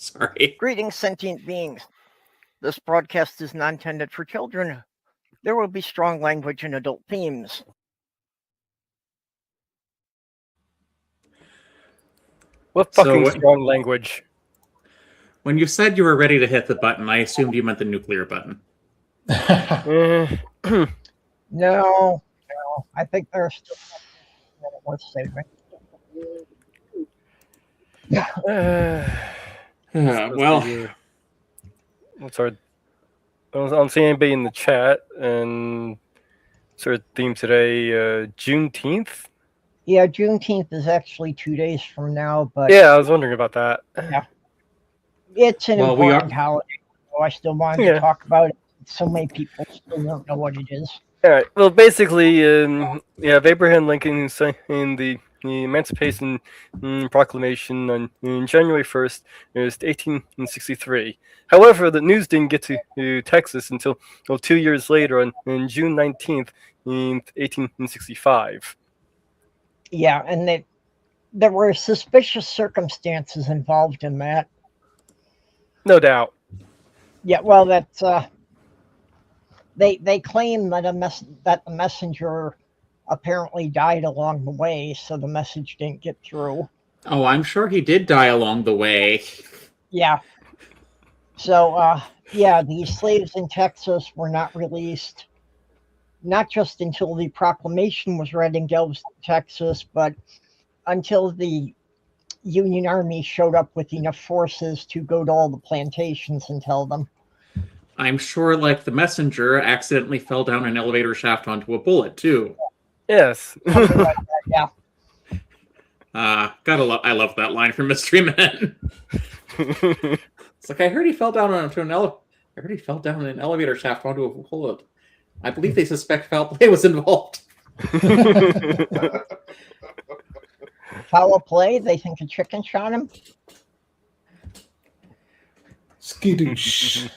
Sorry. Greetings, sentient beings. This broadcast is not intended for children. There will be strong language and adult themes. What fucking strong language? When you said you were ready to hit the button, I assumed you meant the nuclear button. No. I think there's still something worth saving. Well, what's our? I don't see anybody in the chat, and sort of theme today, Juneteenth. Yeah, Juneteenth is actually 2 days from now, but yeah, I was wondering about that. Yeah, it's an important holiday. So I still wanted to talk about it. So many people still don't know what it is. All right. Well, basically, you have Abraham Lincoln saying the Emancipation Proclamation on January 1st. It was 1863. However, the news didn't get to Texas until 2 years later on June 19th, in 1865. Yeah, and there were suspicious circumstances involved in that. No doubt. Yeah, well, that's they claim that the messenger apparently died along the way, so the message didn't get through. Oh, I'm sure he did die along the way. Yeah. So, yeah, the slaves in Texas were not released, not just until the proclamation was read in Galveston, Texas, but until the Union Army showed up with enough forces to go to all the plantations and tell them. I'm sure, like the messenger, accidentally fell down an elevator shaft onto a bullet, too. Yes. Like that, yeah. I love that line from Mystery Men. It's like, I heard he fell down an elevator shaft onto a bullet. I believe they suspect foul play was involved. Foul play? They think a chicken shot him? Skidoosh.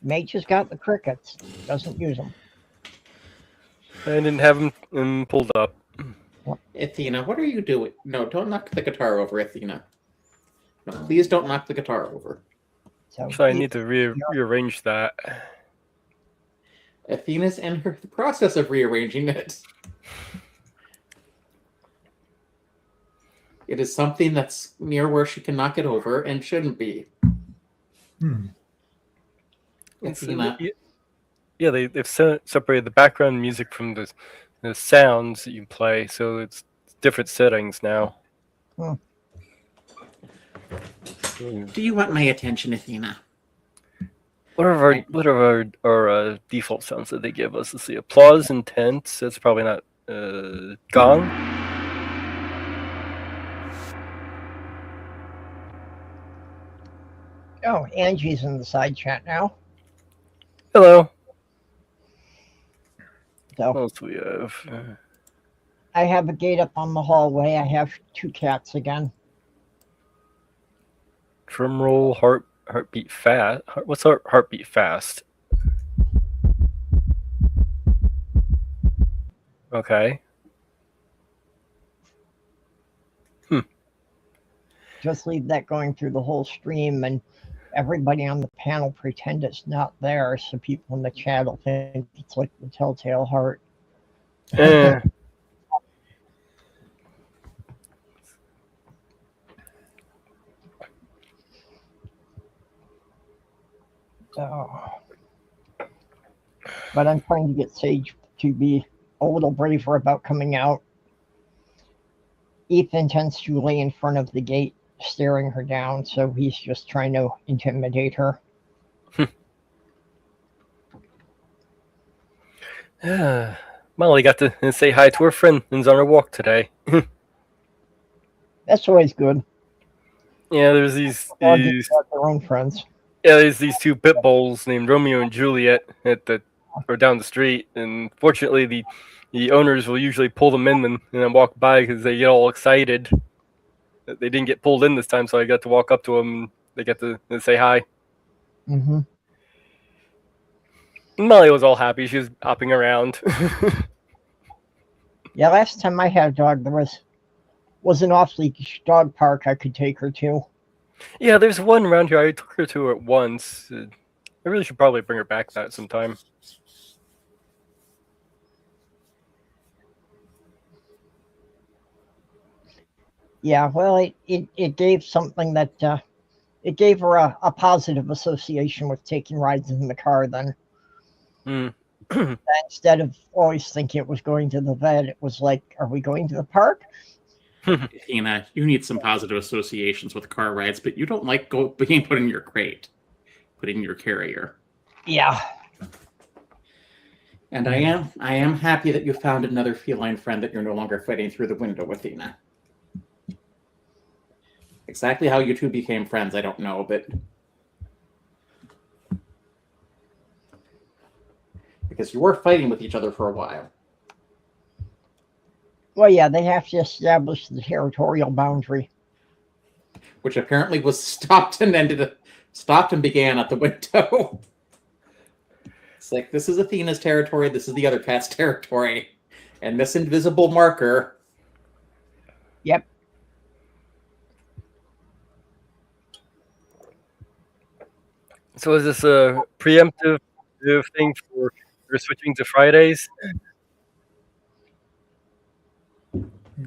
Major's got the crickets. Doesn't use them. I didn't have him pulled up. Athena, what are you doing? No, don't knock the guitar over, Athena. No, please don't knock the guitar over. So I need to rearrange that. Athena's in the process of rearranging it. It is something that's near where she can knock it over and shouldn't be. Athena. Yeah, they've separated the background music from the sounds that you play, so it's different settings now. Do you want my attention, Athena? What are our default sounds that they give us? Let's see, applause, intense. That's probably not gong. Oh, Angie's in the side chat now. Hello. So, what else we have? I have a gate up on the hallway. I have 2 cats again. Drum roll, heartbeat fast. What's heartbeat fast? Okay. Just leave that going through the whole stream, and everybody on the panel pretend it's not there, so people in the chat will think it's like the telltale heart. But I'm trying to get Sage to be a little braver about coming out. Ethan tends to lay in front of the gate, staring her down, so he's just trying to intimidate her. Molly got to say hi to her friends on her walk today. That's always good. Yeah, there's these their own friends. Yeah, there's these 2 pit bulls named Romeo and Juliet or down the street, and fortunately the owners will usually pull them in and then walk by because they get all excited. They didn't get pulled in this time, so I got to walk up to them. And they get to say hi. Mm-hmm. Molly was all happy. She was hopping around. Yeah, last time I had a dog, there was was an off-leash dog park I could take her to. Yeah, there's one around here. I took her to it once. I really should probably bring her back that sometime. Yeah, well, it gave something that it gave her a positive association with taking rides in the car then. Instead of always thinking it was going to the vet, it was like, are we going to the park? Tina, you need some positive associations with car rides, but you don't like being put in your crate, put in your carrier. Yeah. And I am happy that you found another feline friend that you're no longer fighting through the window with, Tina. Exactly how you two became friends, I don't know, but because you were fighting with each other for a while. Well, yeah, they have to establish the territorial boundary, which apparently was stopped and began at the window. It's like, this is Athena's territory, this is the other cat's territory, and this invisible marker. Yep. So is this a preemptive thing for switching to Fridays?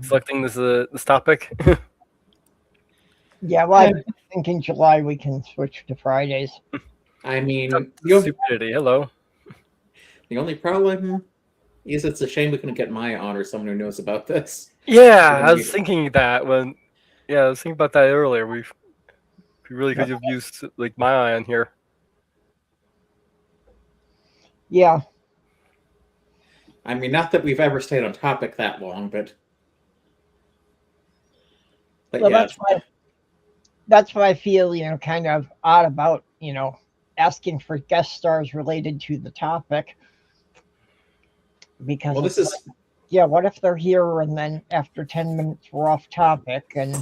Selecting this topic? Yeah, well, I think in July we can switch to Fridays. I mean, stupidity. Hello. The only problem is it's a shame we couldn't get Maya on or someone who knows about this. Yeah, I was thinking that I was thinking about that earlier. We really could have used like Maya on here. Yeah. I mean, not that we've ever stayed on topic that long, but well, yeah. That's why I feel, kind of odd about, asking for guest stars related to the topic. Because what if they're here and then after 10 minutes we're off topic? And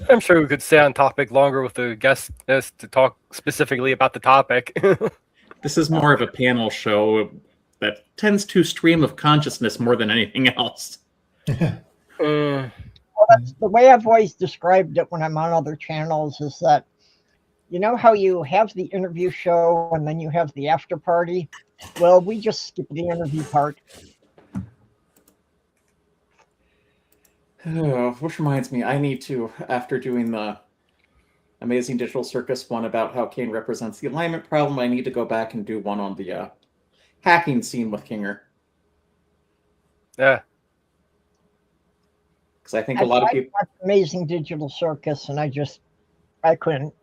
I'm sure we could stay on topic longer with the guest to talk specifically about the topic. This is more of a panel show that tends to stream of consciousness more than anything else. Well, that's the way I've always described it when I'm on other channels, is that, how you have the interview show and then you have the after party? Well, we just skip the interview part. Oh, which reminds me, I need to, after doing the Amazing Digital Circus one about how Kane represents the alignment problem, I need to go back and do one on the hacking scene with Kinger. Yeah. Because I think a lot of people... Amazing Digital Circus, and I couldn't.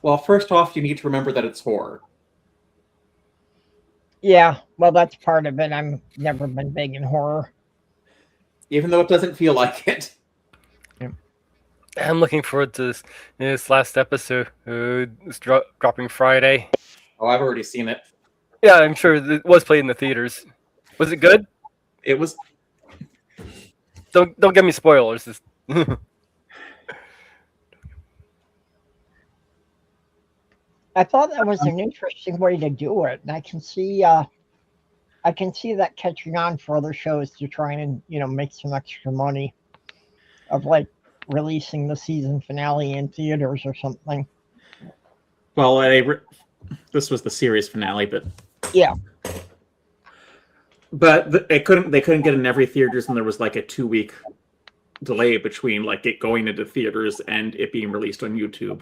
Well, first off, you need to remember that it's horror. Yeah, well, that's part of it. I've never been big in horror. Even though it doesn't feel like it. I'm looking forward to this last episode. It's dropping Friday. Oh, I've already seen it. Yeah, I'm sure it was played in the theaters. Was it good? It was. Don't give me spoilers. I thought that was an interesting way to do it, and I can see that catching on for other shows to try and make some extra money, of like releasing the season finale in theaters or something. Well, this was the series finale, but yeah. But they couldn't get it in every theaters, and there was like a 2-week delay between like it going into theaters and it being released on YouTube,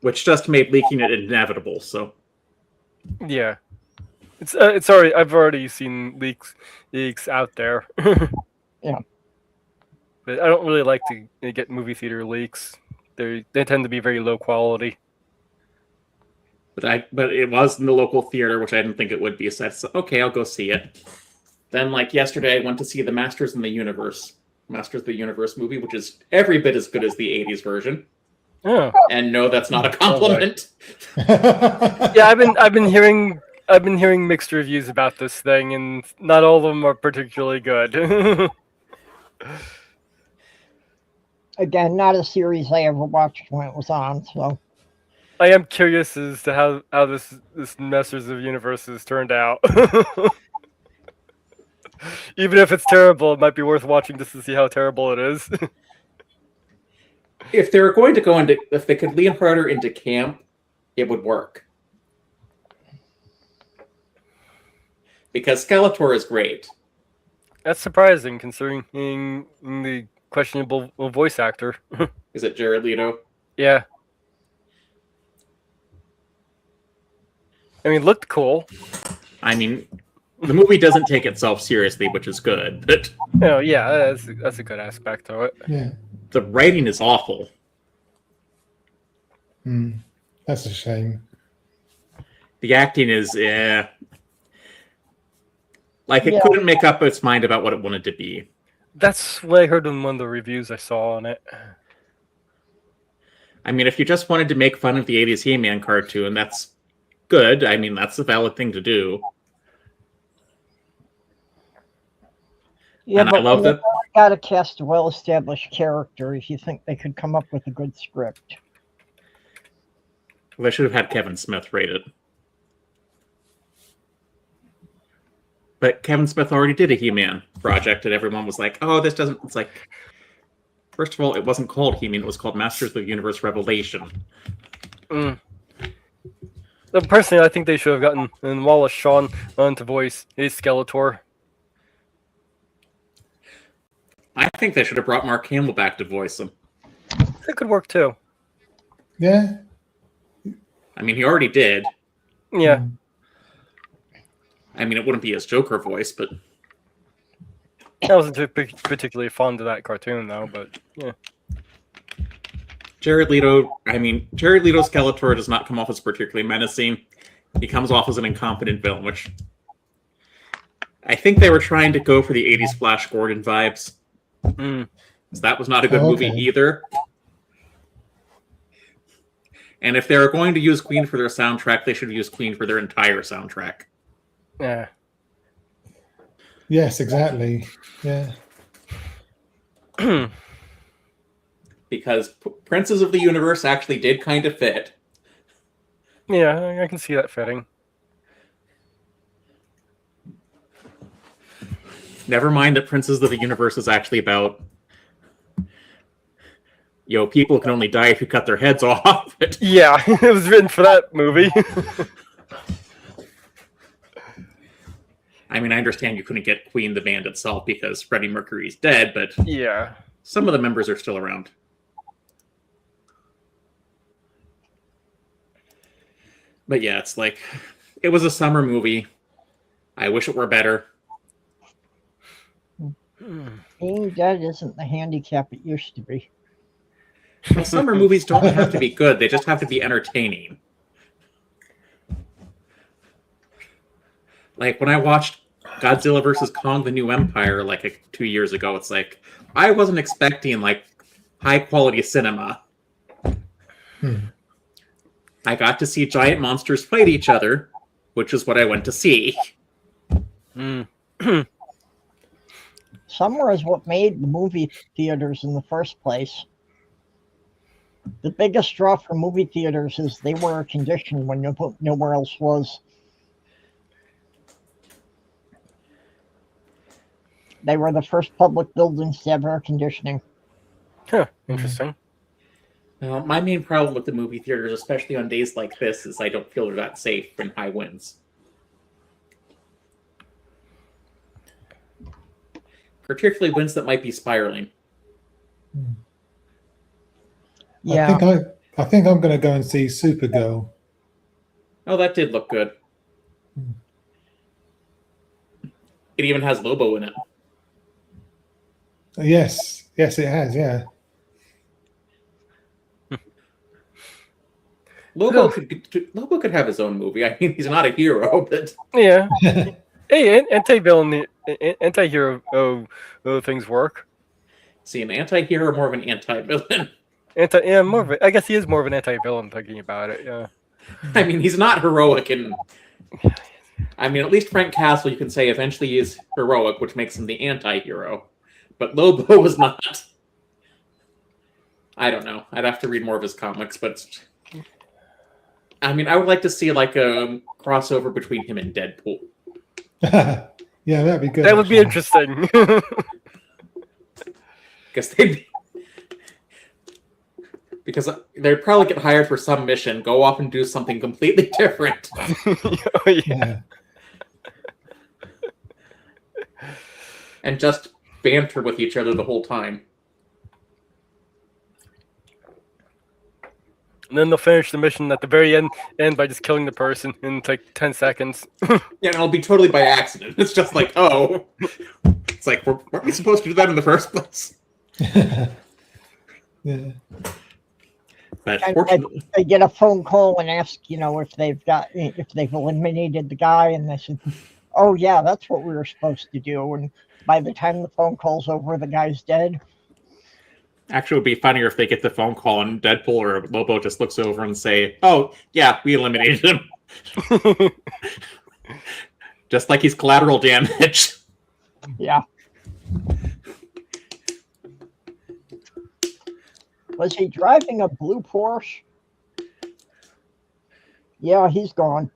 which just made leaking it inevitable. So yeah, it's already, I've already seen leaks out there. Yeah, but I don't really like to get movie theater leaks. They tend to be very low quality. But it was in the local theater, which I didn't think it would be. So I said, okay, I'll go see it. Then, like yesterday, I went to see the Masters of the Universe movie, which is every bit as good as the '80s version. Oh. And no, that's not a compliment. Yeah, I've been hearing mixed reviews about this thing, and not all of them are particularly good. Again, not a series I ever watched when it was on, so. I am curious as to how this Masters of Universes turned out. Even if it's terrible, it might be worth watching just to see how terrible it is. If they were going to go into, if they could lean harder into camp, it would work. Because Skeletor is great. That's surprising, considering the questionable voice actor. Is it Jared Leto? Yeah. I mean, looked cool. I mean, the movie doesn't take itself seriously, which is good. But Oh, yeah, that's a good aspect to it. Yeah. the writing is awful. That's a shame. The acting is, like it Yeah. couldn't make up its mind about what it wanted to be. That's what I heard in one of the reviews I saw on it. I mean, if you just wanted to make fun of the 80s He-Man cartoon, that's good. I mean, that's a valid thing to do. Yeah, And I but love when that. you've got to cast well-established characters, you think they could come up with a good script. They should have had Kevin Smith write it. But Kevin Smith already did a He-Man project, and everyone was like, oh, this doesn't... It's like, first of all, it wasn't called He-Man, it was called Masters of the Universe Revelation. Personally, I think they should have gotten Wallace Shawn on to voice his Skeletor. I think they should have brought Mark Hamill back to voice him. That could work too. Yeah. I mean, he already did. Yeah. I mean, it wouldn't be his Joker voice, but... I wasn't particularly fond of that cartoon, though, but yeah. Jared Leto's Skeletor does not come off as particularly menacing. He comes off as an incompetent villain, which... I think they were trying to go for the 80s Flash Gordon vibes. That was not a good movie either. And if they were going to use Queen for their soundtrack, they should use Queen for their entire soundtrack. Yeah. Yes, exactly. Yeah. Because Princes of the Universe actually did kind of fit. Yeah, I can see that fitting. Never mind that Princes of the Universe is actually about, people can only die if you cut their heads off. Yeah, it was written for that movie. I mean, I understand you couldn't get Queen the band itself because Freddie Mercury's dead, but Yeah. some of the members are still around. But yeah, it's like, it was a summer movie. I wish it were better. Being dead isn't the handicap it used to be. Well, summer movies don't have to be good, they just have to be entertaining. Like, when I watched Godzilla vs. Kong: The New Empire, 2 years ago, it's like, I wasn't expecting, high-quality cinema. I got to see giant monsters fight each other, which is what I went to see. Summer is what made the movie theaters in the first place. The biggest draw for movie theaters is they were air conditioned when nowhere else was. They were the first public buildings to have air conditioning. Huh, interesting. Now, my main problem with the movie theaters, especially on days like this, is I don't feel they're that safe in high winds. Particularly winds that might be spiraling. Yeah. I think I'm going to go and see Supergirl. Oh, that did look good. It even has Lobo in it. Yes, it has. Yeah. Lobo could have his own movie. I mean, he's not a hero, but Yeah. Hey, anti-hero things work. see, an anti-hero more of an anti-villain. More of I guess he is more of an anti-villain thinking about it, yeah. I mean, he's not heroic, and I mean, at least Frank Castle, you can say eventually he is heroic, which makes him the anti-hero. But Lobo was not. I don't know. I'd have to read more of his comics, but I mean, I would like to see a crossover between him and Deadpool. Yeah, that'd be good. That would be actually. interesting. Because they'd probably get hired for some mission, go off and do something completely different. Oh, yeah. Yeah. And just banter with each other the whole time. And then they'll finish the mission at the very end by just killing the person in like 10 seconds. Yeah, and it'll be totally by accident. It's just like, oh. It's like, weren't we supposed to do that in the first place? Yeah. But And fortunately, they get a phone call and ask, if they've eliminated the guy, and they said, "Oh yeah, that's what we were supposed to do." And by the time the phone call's over, the guy's dead. actually, it would be funnier if they get the phone call and Deadpool or Lobo just looks over and say, "Oh yeah, we eliminated him," just like he's collateral damage. Yeah. Was he driving a blue Porsche? Yeah, he's gone.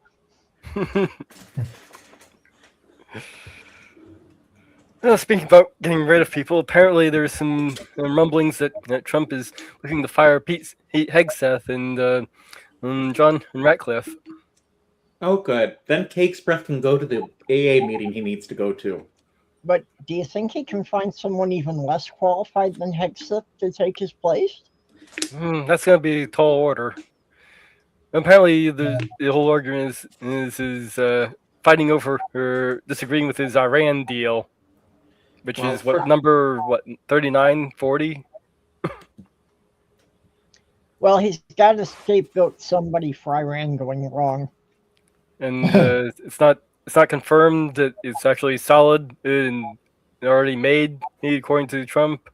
Well, speaking about getting rid of people, apparently there's some rumblings that Trump is looking to fire Pete Hegseth and John Ratcliffe. Oh, good. Then Cake's Breath can go to the AA meeting he needs to go to. But do you think he can find someone even less qualified than Hegseth to take his place? That's going to be a tall order. Apparently, the whole argument is fighting over or disagreeing with his Iran deal, which Well, is number 39, 40? Well, he's got to scapegoat somebody for Iran going wrong. And it's not confirmed that it's actually solid and already made, according to Trump.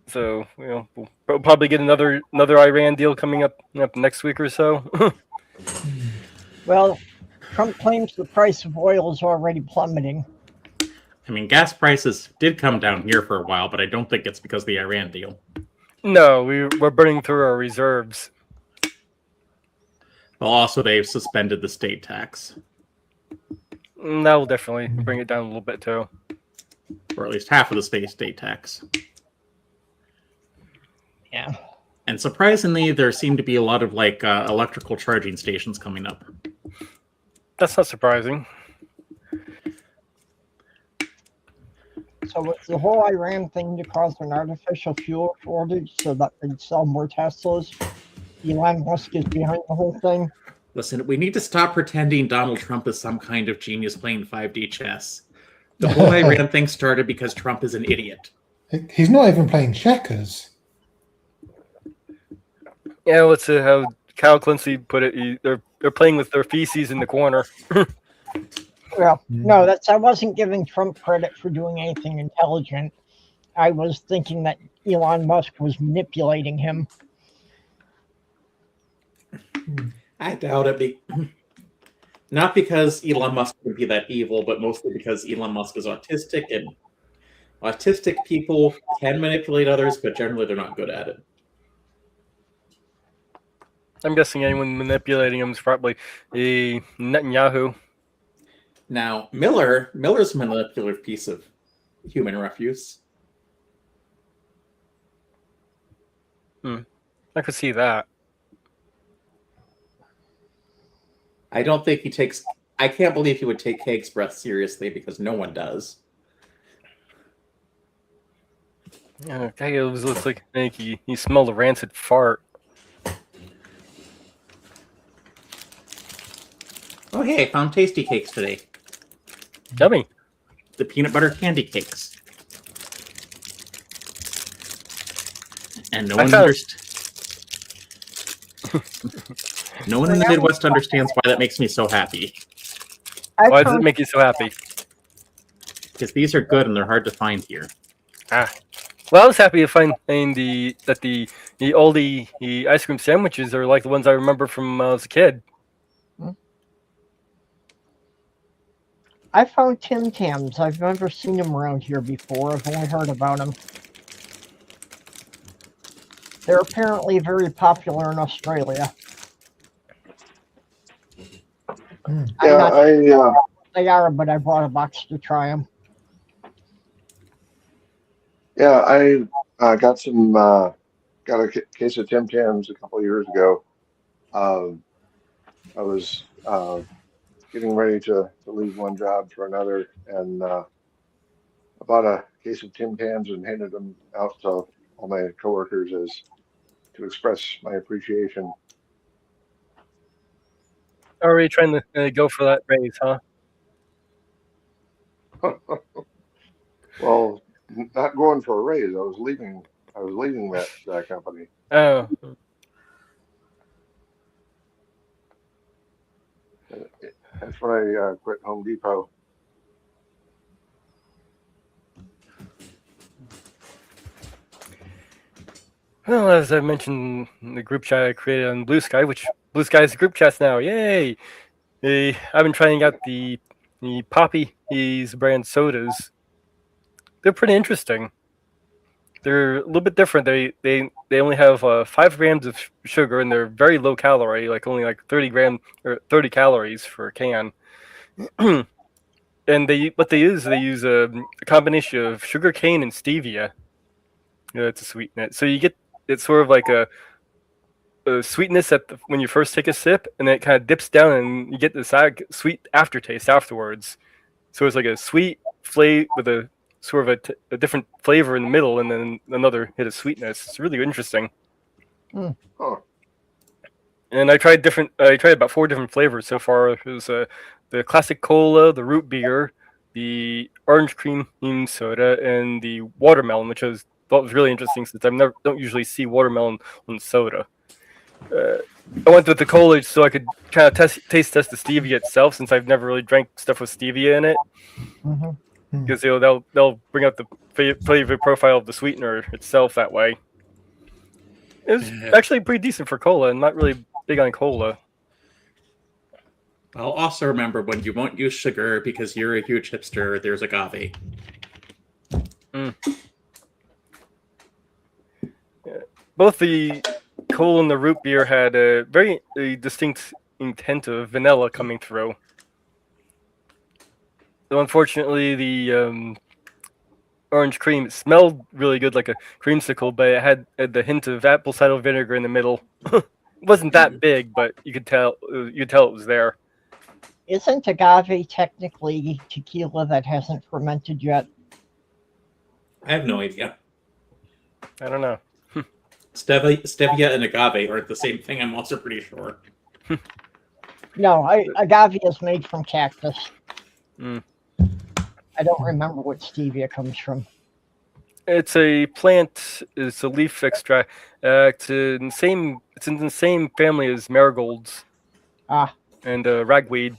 So we'll probably get another Iran deal coming up next week or so. Well, Trump claims the price of oil is already plummeting. I mean, gas prices did come down here for a while, but I don't think it's because of the Iran deal. No, we're burning through our reserves. Well, also, they've suspended the state tax, That will definitely bring it down a little bit too. or at least half of the state tax. Yeah. And surprisingly, there seem to be a lot of electrical charging stations coming up. That's not surprising. So was the whole Iran thing to cause an artificial fuel shortage so that they'd sell more Teslas? Elon Musk is behind the whole thing. Listen, we need to stop pretending Donald Trump is some kind of genius playing 5D chess. The whole Iran thing started because Trump is an idiot. He's not even playing checkers. Yeah, let's see how Kyle Clancy put it. They're playing with their feces in the corner. Well, no, I wasn't giving Trump credit for doing anything intelligent. I was thinking that Elon Musk was manipulating him. I doubt it. Not because Elon Musk would be that evil, but mostly because Elon Musk is autistic, and autistic people can manipulate others, but generally they're not good at it. I'm guessing anyone manipulating him is probably a Netanyahu. Now, Miller's a manipulative piece of human refuse. I could see that. I don't think he takes... I can't believe he would take Cake's Breath seriously, because no one does. Yeah, guy looks like he smelled a rancid fart. Oh, hey, I found tasty cakes today. Yummy. The peanut butter candy cakes. And no one No one in the Midwest understands why that makes me so happy. Why does it make you so happy? Because these are good and they're hard to find here. Well, I was happy to find the oldie ice cream sandwiches are like the ones I remember from when I was a kid. I found Tim Tams. I've never seen them around here before. I've only heard about them. They're apparently very popular in Australia. Yeah, They are, but I bought a box to try them. Yeah, I got some got a case of Tim Tams a couple of years ago. I was getting ready to leave one job for another, and I bought a case of Tim Tams and handed them out to all my coworkers as to express my appreciation. Already trying to go for that raise, huh? Well, not going for a raise. I was leaving. I was leaving that company. Oh, That's when I quit Home Depot. well, as I mentioned in the group chat I created on Blue Sky, which Blue Sky is group chats now. Yay! I've been trying out the Poppy's brand sodas. They're pretty interesting. They're a little bit different. They only have 5 grams of sugar, and they're very low calorie, like only like 30 calories for a can. And what they use a combination of sugar cane and stevia to sweeten it. So you get it's sort of like a sweetness when you first take a sip, and then it kind of dips down, and you get this sweet aftertaste afterwards. So it's like a sweet flavor with a sort of a different flavor in the middle, and then another hit of sweetness. It's really interesting. Oh, And I tried about 4 different flavors so far. It was the classic cola, the root beer, the orange cream soda, and the watermelon, which I thought was really interesting since I don't usually see watermelon on soda. I went with the cola so I could kind of taste test the stevia itself, since I've never really drank stuff with stevia in it. Mm-hmm. Because they'll bring out the flavor profile of the sweetener itself that way. It was actually pretty decent for cola, and not really big on cola. I'll also remember when you won't use sugar because you're a huge hipster, there's agave. Both the cola and the root beer had a very distinct hint of vanilla coming through. Though unfortunately, the orange cream, it smelled really good, like a creamsicle, but it had the hint of apple cider vinegar in the middle. It wasn't that big, but you could tell it was there. Isn't agave technically tequila that hasn't fermented yet? I have no idea. I don't know. Stevia and agave aren't the same thing, I'm also pretty sure. No, agave is made from cactus. Mm. I don't remember what stevia comes from. It's a plant. It's a leaf extract. It's in the same family as marigolds. And ragweed.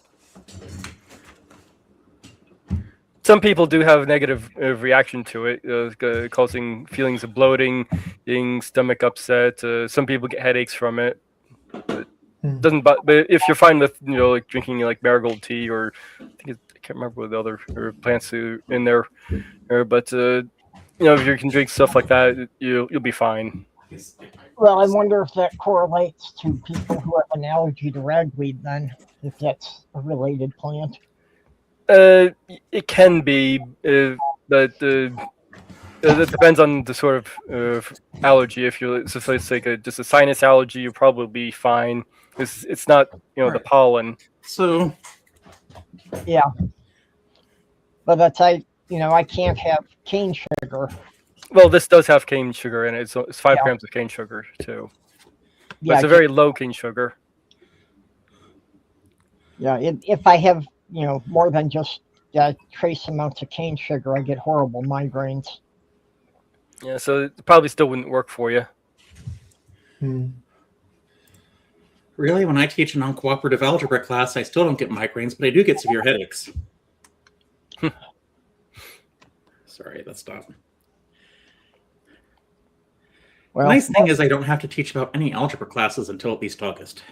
Some people do have a negative reaction to it, causing feelings of bloating, being stomach upset. Some people get headaches from it. But if you're fine with like drinking like marigold tea, or I can't remember what the other plants are in there, but if you can drink stuff like that, you'll be fine. Well, I wonder if that correlates to people who have an allergy to ragweed, then, if that's a related plant. It can be, but it depends on the sort of allergy. If it's like just a sinus allergy, you'll probably be fine. It's not the pollen. So yeah, but I can't have cane sugar. Well, this does have cane sugar in it. It's 5 grams of cane sugar too. But it's a very low cane sugar. Yeah, if I have more than just trace amounts of cane sugar, I get horrible migraines. Yeah, so it probably still wouldn't work for you. Really, when I teach a non-cooperative algebra class, I still don't get migraines, but I do get severe headaches. Sorry, that's not. Well, the nice thing is I don't have to teach about any algebra classes until at least August.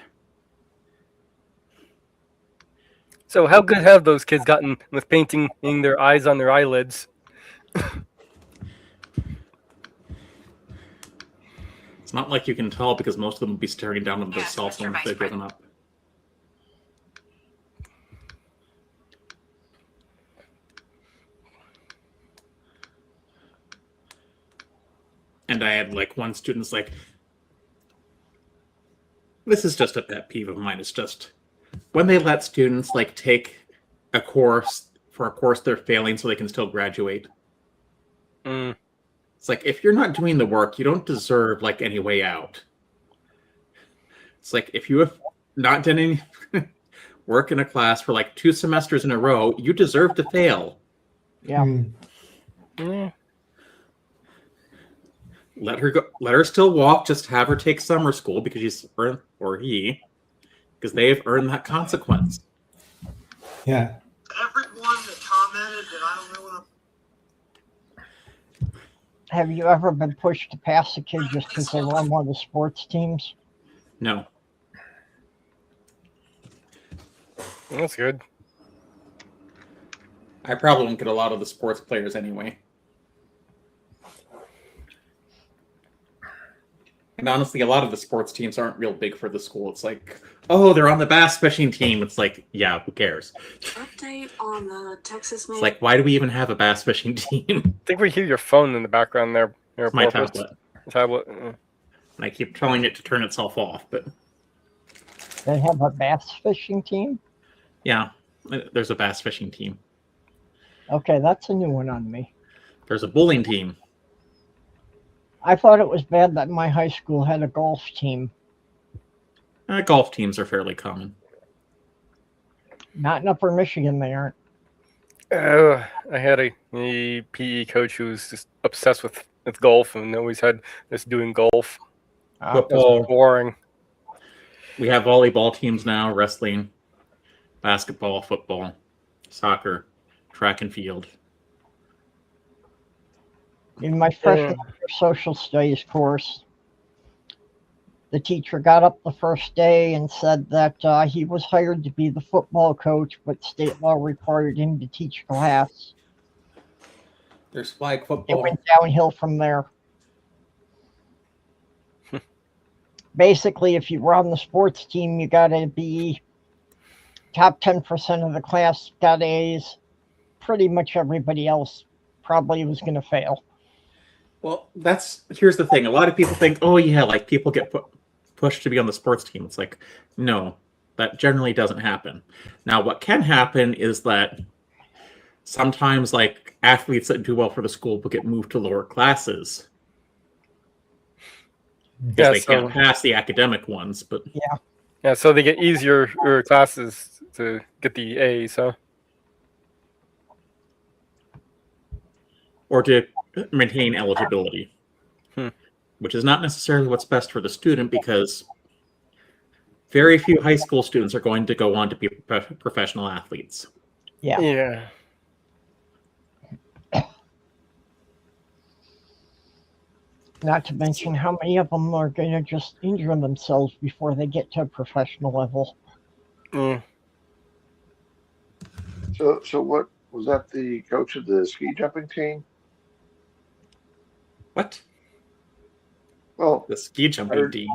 So how good have those kids gotten with painting their eyes on their eyelids? It's not like you can tell because most of them will be staring down at their cell phone if they've given up. And I had like one student's like, this is just a pet peeve of mine. It's just when they let students like take a course for a course they're failing so they can still graduate. Mm. It's like, if you're not doing the work, you don't deserve like any way out. It's like, if you have not done any work in a class for like 2 semesters in a row, you deserve to fail. Yeah. Yeah. Let her go. Let her still walk. Just have her take summer school because she's earned, or he, because they have earned that consequence. Yeah. Everyone that commented that I don't know what Have you ever been pushed to pass a kid just because they were on one of the sports teams? No. That's good. I probably won't get a lot of the sports players anyway. And honestly, a lot of the sports teams aren't real big for the school. It's like, oh, they're on the bass fishing team. It's like, yeah, who cares? Update on the Texas It's like, why do we even have a bass fishing team? I think we hear your phone in the background there. It's my tablet. Tablet. And I keep telling it to turn itself off, but They have a bass fishing team? yeah, there's a bass fishing team. Okay, that's a new one on me. There's a bowling team. I thought it was bad that my high school had a golf team. Golf teams are fairly common. Not in Upper Michigan, they aren't. I had a PE coach who was just obsessed with golf and always had us doing golf. It Football. was boring. We have volleyball teams now, wrestling, basketball, football, soccer, track and field. In my freshman social studies course, the teacher got up the first day and said that he was hired to be the football coach, but state law required him to teach class. There's flag It football. went downhill from there. Basically, if you were on the sports team, you got to be top 10% of the class got A's. Pretty much everybody else probably was going to fail. Well, here's the thing. A lot of people think, oh yeah, like people get pushed to be on the sports team. It's like, no, that generally doesn't happen. Now, what can happen is that sometimes like athletes that do well for the school will get moved to lower classes because they can't pass the academic ones. But Yeah, so they get easier classes to get the A's, huh? or to maintain eligibility, which is not necessarily what's best for the student because very few high school students are going to go on to be professional athletes. Yeah. Not to mention how many of them are going to just injure themselves before they get to a professional level. Mm. So what was that? The coach of the ski jumping team? What? Well, The ski jumping team.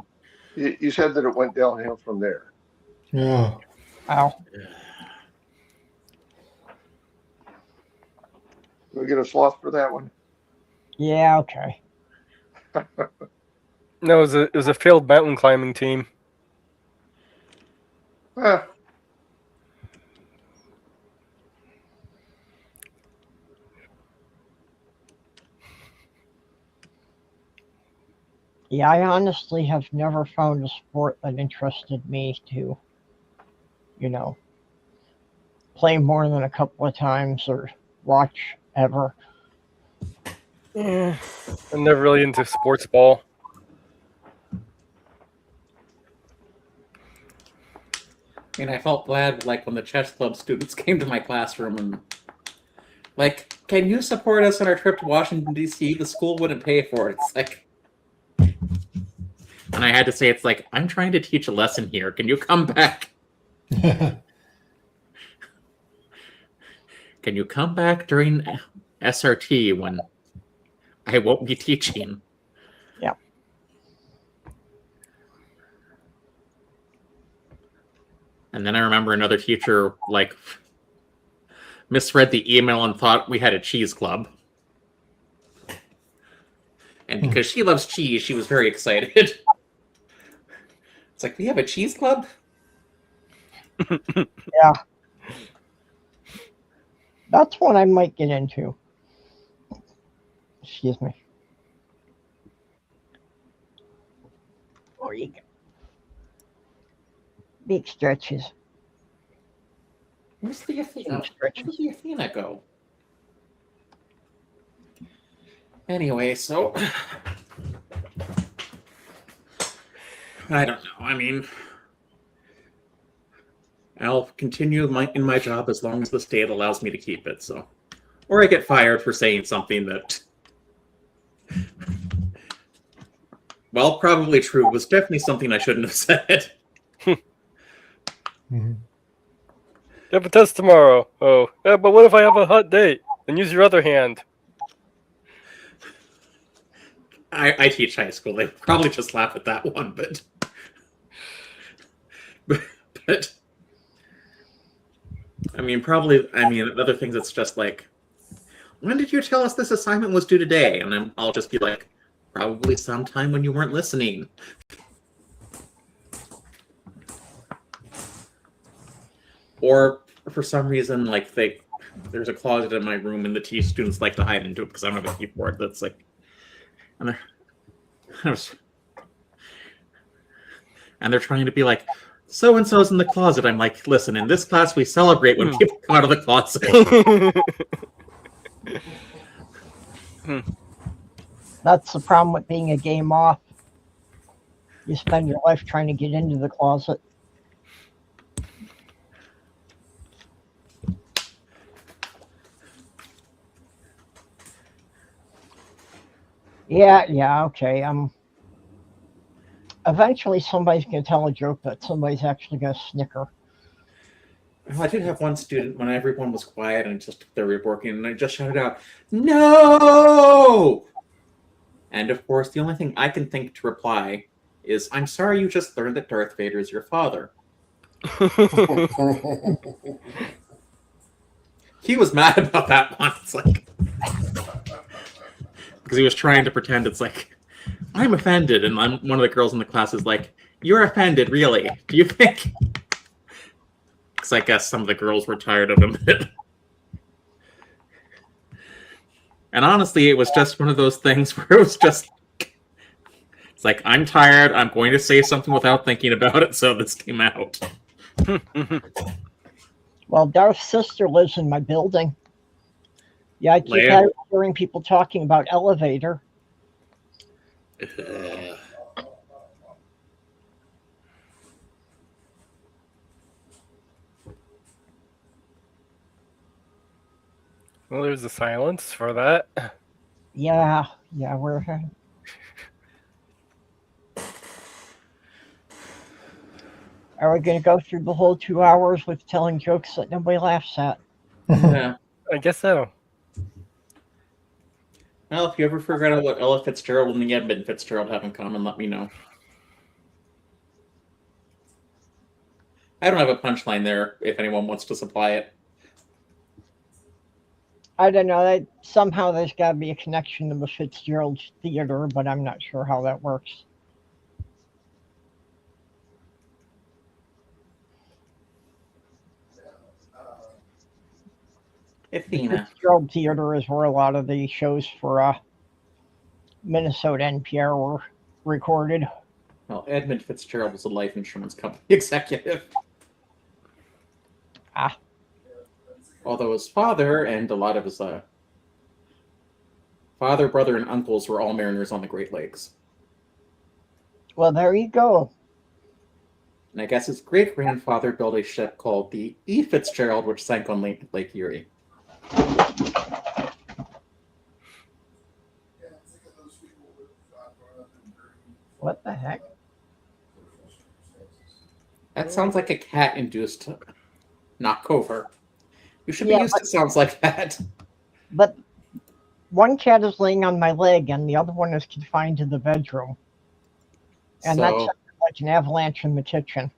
you said that it went downhill from there. Oh, Wow. Do we get a sloth for that one? Yeah, okay. No, it was a failed mountain climbing team. Ah, Yeah, I honestly have never found a sport that interested me to, play more than a couple of times or watch ever. I'm never really into sports ball. And I felt glad, like, when the chess club students came to my classroom and, like, can you support us on our trip to Washington, D.C.? The school wouldn't pay for it. It's like, and I had to say, it's like, I'm trying to teach a lesson here. Can you come back? Can you come back during SRT when I won't be teaching? Yeah. And then I remember another teacher, like, misread the email and thought we had a cheese club. And because she loves cheese, she was very excited. It's like, we have a cheese club? Yeah. That's one I might get into. Excuse me. Or you can big stretches. Where's the Athena? Big stretches. Where's the Athena go? Anyway, so I don't know. I mean, I'll continue in my job as long as the state allows me to keep it. So, or I get fired for saying something that, well, probably true, was definitely something I shouldn't have said. Mhm. You have a test tomorrow. Oh, yeah, but what if I have a hot date? Then use your other hand. I teach high school. They probably just laugh at that one, but I mean, other things. It's just like, when did you tell us this assignment was due today? And then I'll just be like, probably sometime when you weren't listening. Or for some reason, like there's a closet in my room, and the T students like to hide into it because I don't have a keyboard. That's like, and they're trying to be like, so and so's in the closet. I'm like, listen, in this class we celebrate when people come out of the closet. That's the problem with being a game off. You spend your life trying to get into the closet. Yeah, okay. Eventually somebody's gonna tell a joke that somebody's actually gonna snicker. Well, I did have one student when everyone was quiet and just they were working, and I just shouted out, "No!" And of course, the only thing I can think to reply is, "I'm sorry you just learned that Darth Vader is your father." He was mad about that one. It's like, because he was trying to pretend it's like, I'm offended, and one of the girls in the class is like, "You're offended, really? Do you think?" Because I guess some of the girls were tired of him. And honestly, it was just one of those things where it was just, it's like, I'm tired, I'm going to say something without thinking about it, so this came out. Well, Darth's sister lives in my building. Yeah, I keep Leia? hearing people talking about elevator. Well, there's a silence for that. Yeah, we're Are we going to go through the whole 2 hours with telling jokes that nobody laughs at? Yeah. I guess so. Well, if you ever figure out what Ella Fitzgerald and the Edmund Fitzgerald have in common, let me know. I don't have a punchline there if anyone wants to supply it. I don't know. Somehow there's got to be a connection to the Fitzgerald Theater, but I'm not sure how that works. Athena. Fitzgerald Theater is where a lot of the shows for Minnesota NPR were recorded. Well, Edmund Fitzgerald was a life insurance company executive. Ah. Although his father and a lot of his father, brother, and uncles were all mariners on the Great Lakes. Well, there you go. And I guess his great-grandfather built a ship called the E. Fitzgerald, which sank on Lake Erie. What the heck? That sounds like a cat-induced knockover. You should be Yeah, used to sounds like that. But one cat is laying on my leg, and the other one is confined to the bedroom. And So, that's like an avalanche in the kitchen.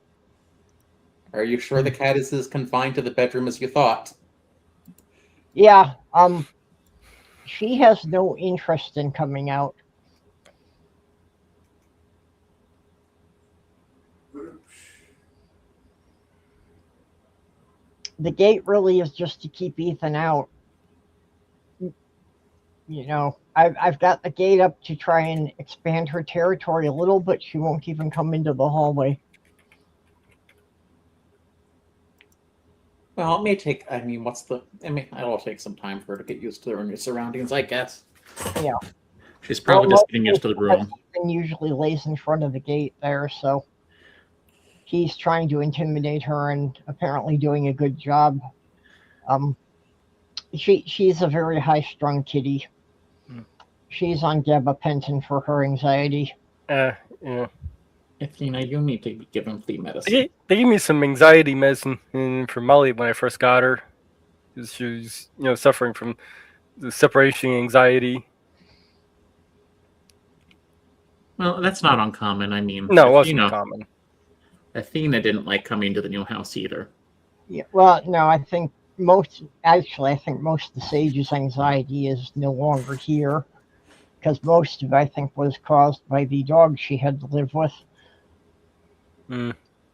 are you sure the cat is as confined to the bedroom as you thought? Yeah, she has no interest in coming out. the gate really is just to keep Ethan out. You know, I've got the gate up to try and expand her territory a little, but she won't even come into the hallway. Well, it may take. I mean, it'll take some time for her to get used to her new surroundings, I guess. Yeah. She's probably just Well, getting used to the room. Ethan usually lays in front of the gate there, so he's trying to intimidate her and apparently doing a good job. She's a very high-strung kitty. She's on gabapentin for her anxiety. Yeah. Athena, you need to give him flea medicine. They gave me some anxiety medicine for Molly when I first got her. She was, suffering from the separation anxiety. Well, that's not uncommon. I mean, No, it wasn't common. Athena didn't like coming to the new house either. Yeah, well, no, I think most of the sage's anxiety is no longer here, because most of it, I think, was caused by the dog she had to live with.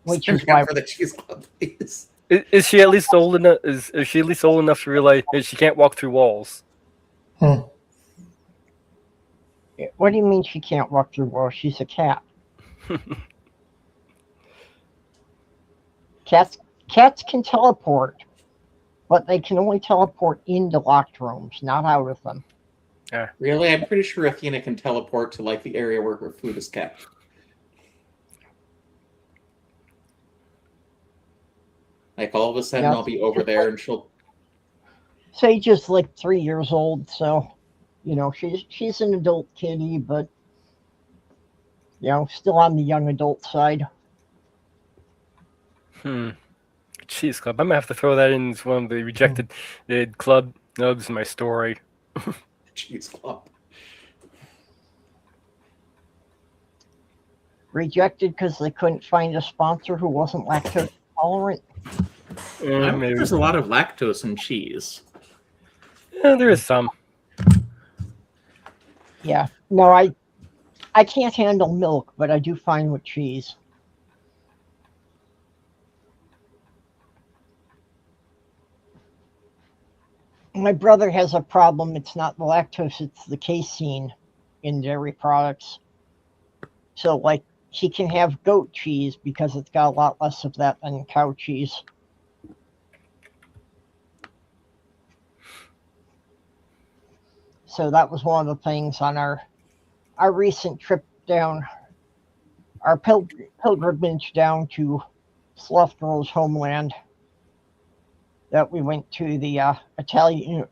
Which is why for the cheese club, please. Is she at least old enough? Is she at least old enough to realize that she can't walk through walls? What do you mean she can't walk through walls? She's a cat. Cats can teleport, but they can only teleport into locked rooms, not out of them. Really? I'm pretty sure Athena can teleport to like the area where her food is kept. Like all of a sudden I'll be over there and she'll... Sage is like 3 years old, so she's an adult kitty, but still on the young adult side. Cheese Club. I'm gonna have to throw that in as one of the rejected club nubs in my story. Cheese Club. Rejected because they couldn't find a sponsor who wasn't lactose intolerant. Maybe. There's a lot of lactose in cheese. Yeah, there is some. Yeah. No, I can't handle milk, but I do fine with cheese. My brother has a problem. It's not the lactose, it's the casein in dairy products. So, like, he can have goat cheese because it's got a lot less of that than cow cheese. So that was one of the things on our recent trip down, our pilgrimage down to Sloth Girl's homeland, that we went to the Italian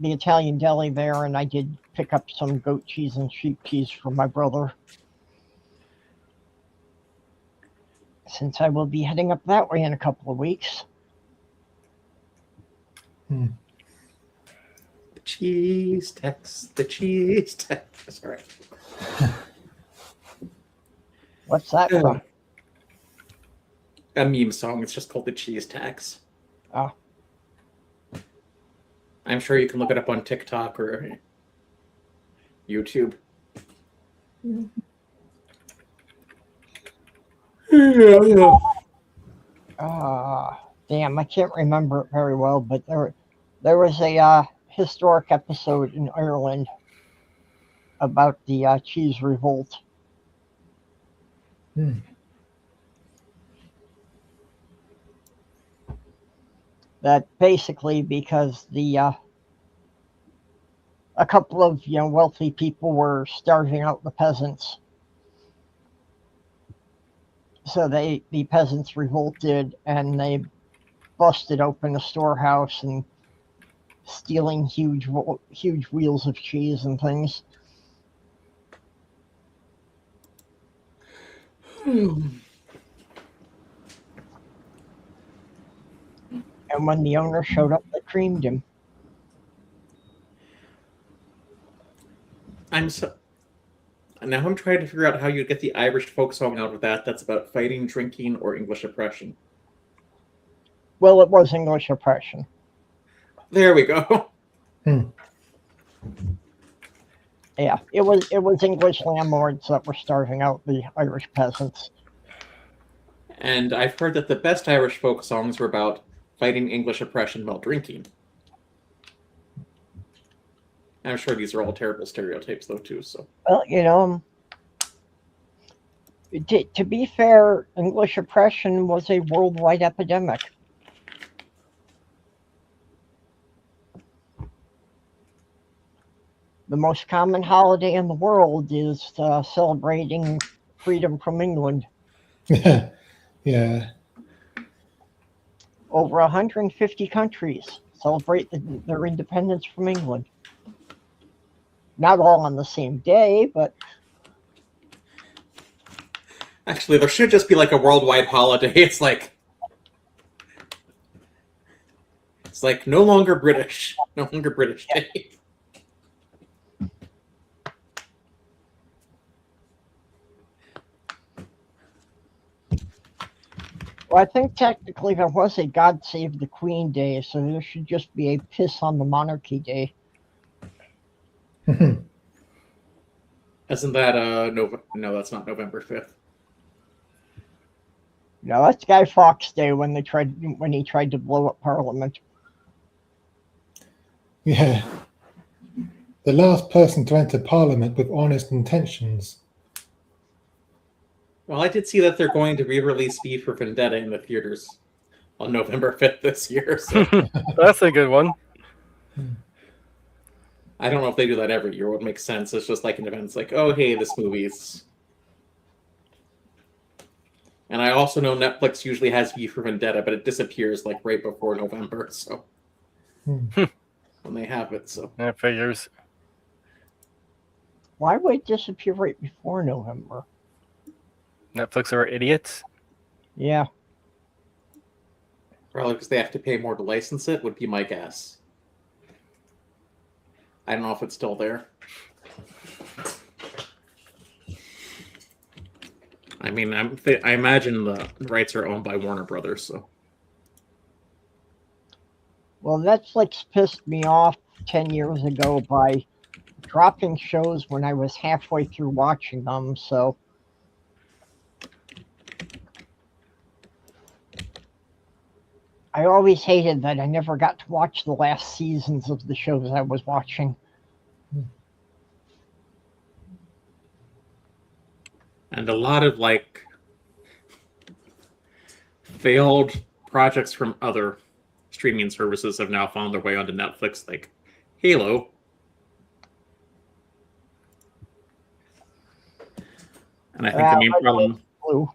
the Italian deli there, and I did pick up some goat cheese and sheep cheese for my brother, since I will be heading up that way in a couple of weeks. The cheese tax. Sorry. What's that from? A meme song. It's just called the cheese tax. Oh. I'm sure you can look it up on TikTok or YouTube. Damn, I can't remember it very well, but there was a historic episode in Ireland about the cheese revolt. That basically, because a couple of wealthy people were starving out the peasants, so the peasants revolted and they busted open a storehouse and stealing huge wheels of cheese and things. And when the owner showed up, they creamed him. Now I'm trying to figure out how you get the Irish folk song out of that. That's about fighting, drinking, or English oppression. Well, it was English oppression. There we go. Yeah, it was English landlords that were starving out the Irish peasants. And I've heard that the best Irish folk songs were about fighting English oppression while drinking. I'm sure these are all terrible stereotypes, though, too. So, Well, to be fair, English oppression was a worldwide epidemic. The most common holiday in the world is celebrating freedom from England. Yeah. Yeah. Over 150 countries celebrate their independence from England. Not all on the same day, but actually, there should just be like a worldwide holiday. It's like no longer British, no longer British Day. well, I think technically there was a God Save the Queen Day, so there should just be a Piss on the Monarchy Day. Isn't that no, that's not November 5th. No, that's Guy Fawkes Day when he tried to blow up Parliament. Yeah. The last person to enter Parliament with honest intentions. Well, I did see that they're going to re-release V for Vendetta in the theaters on November 5th this year. So That's a good one. I don't know if they do that every year. What makes sense? It's just like an event. It's like, oh, hey, this movie's. And I also know Netflix usually has V for Vendetta, but it disappears like right before November. So when they have it, so That figures. Why would it disappear right before November? Netflix are idiots. Yeah. probably because they have to pay more to license it. Would be my guess. I don't know if it's still there. I mean, I imagine the rights are owned by Warner Brothers, so. Well, Netflix pissed me off 10 years ago by dropping shows when I was halfway through watching them, so. I always hated that I never got to watch the last seasons of the shows I was watching. And a lot of like failed projects from other streaming services have now found their way onto Netflix, like Halo. And I think the main problem. Blue.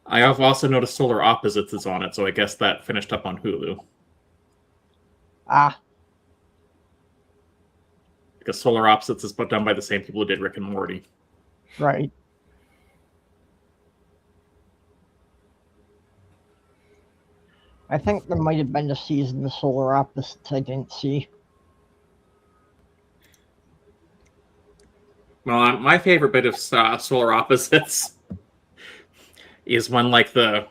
I have also noticed Solar Opposites is on it, so I guess that finished up on Hulu. Ah, Because Solar Opposites is done by the same people who did Rick and Morty. right. I think there might have been a season of Solar Opposites I didn't see. Well, my favorite bit of Solar Opposites is when, like, I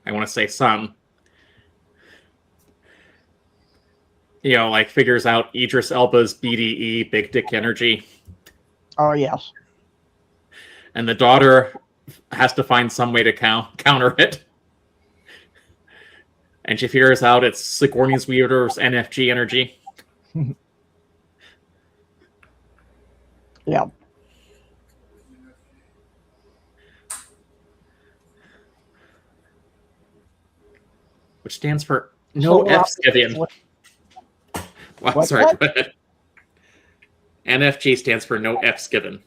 want to say sun, like, figures out Idris Elba's BDE, Big Dick Energy, Oh, yes. and the daughter has to find some way to counter it. And she figures out it's Sigourney Weaver's NFG energy. Yeah. Which stands for no Solar F's given. Opposites- Well, What? sorry, go ahead. NFG stands for no F's given.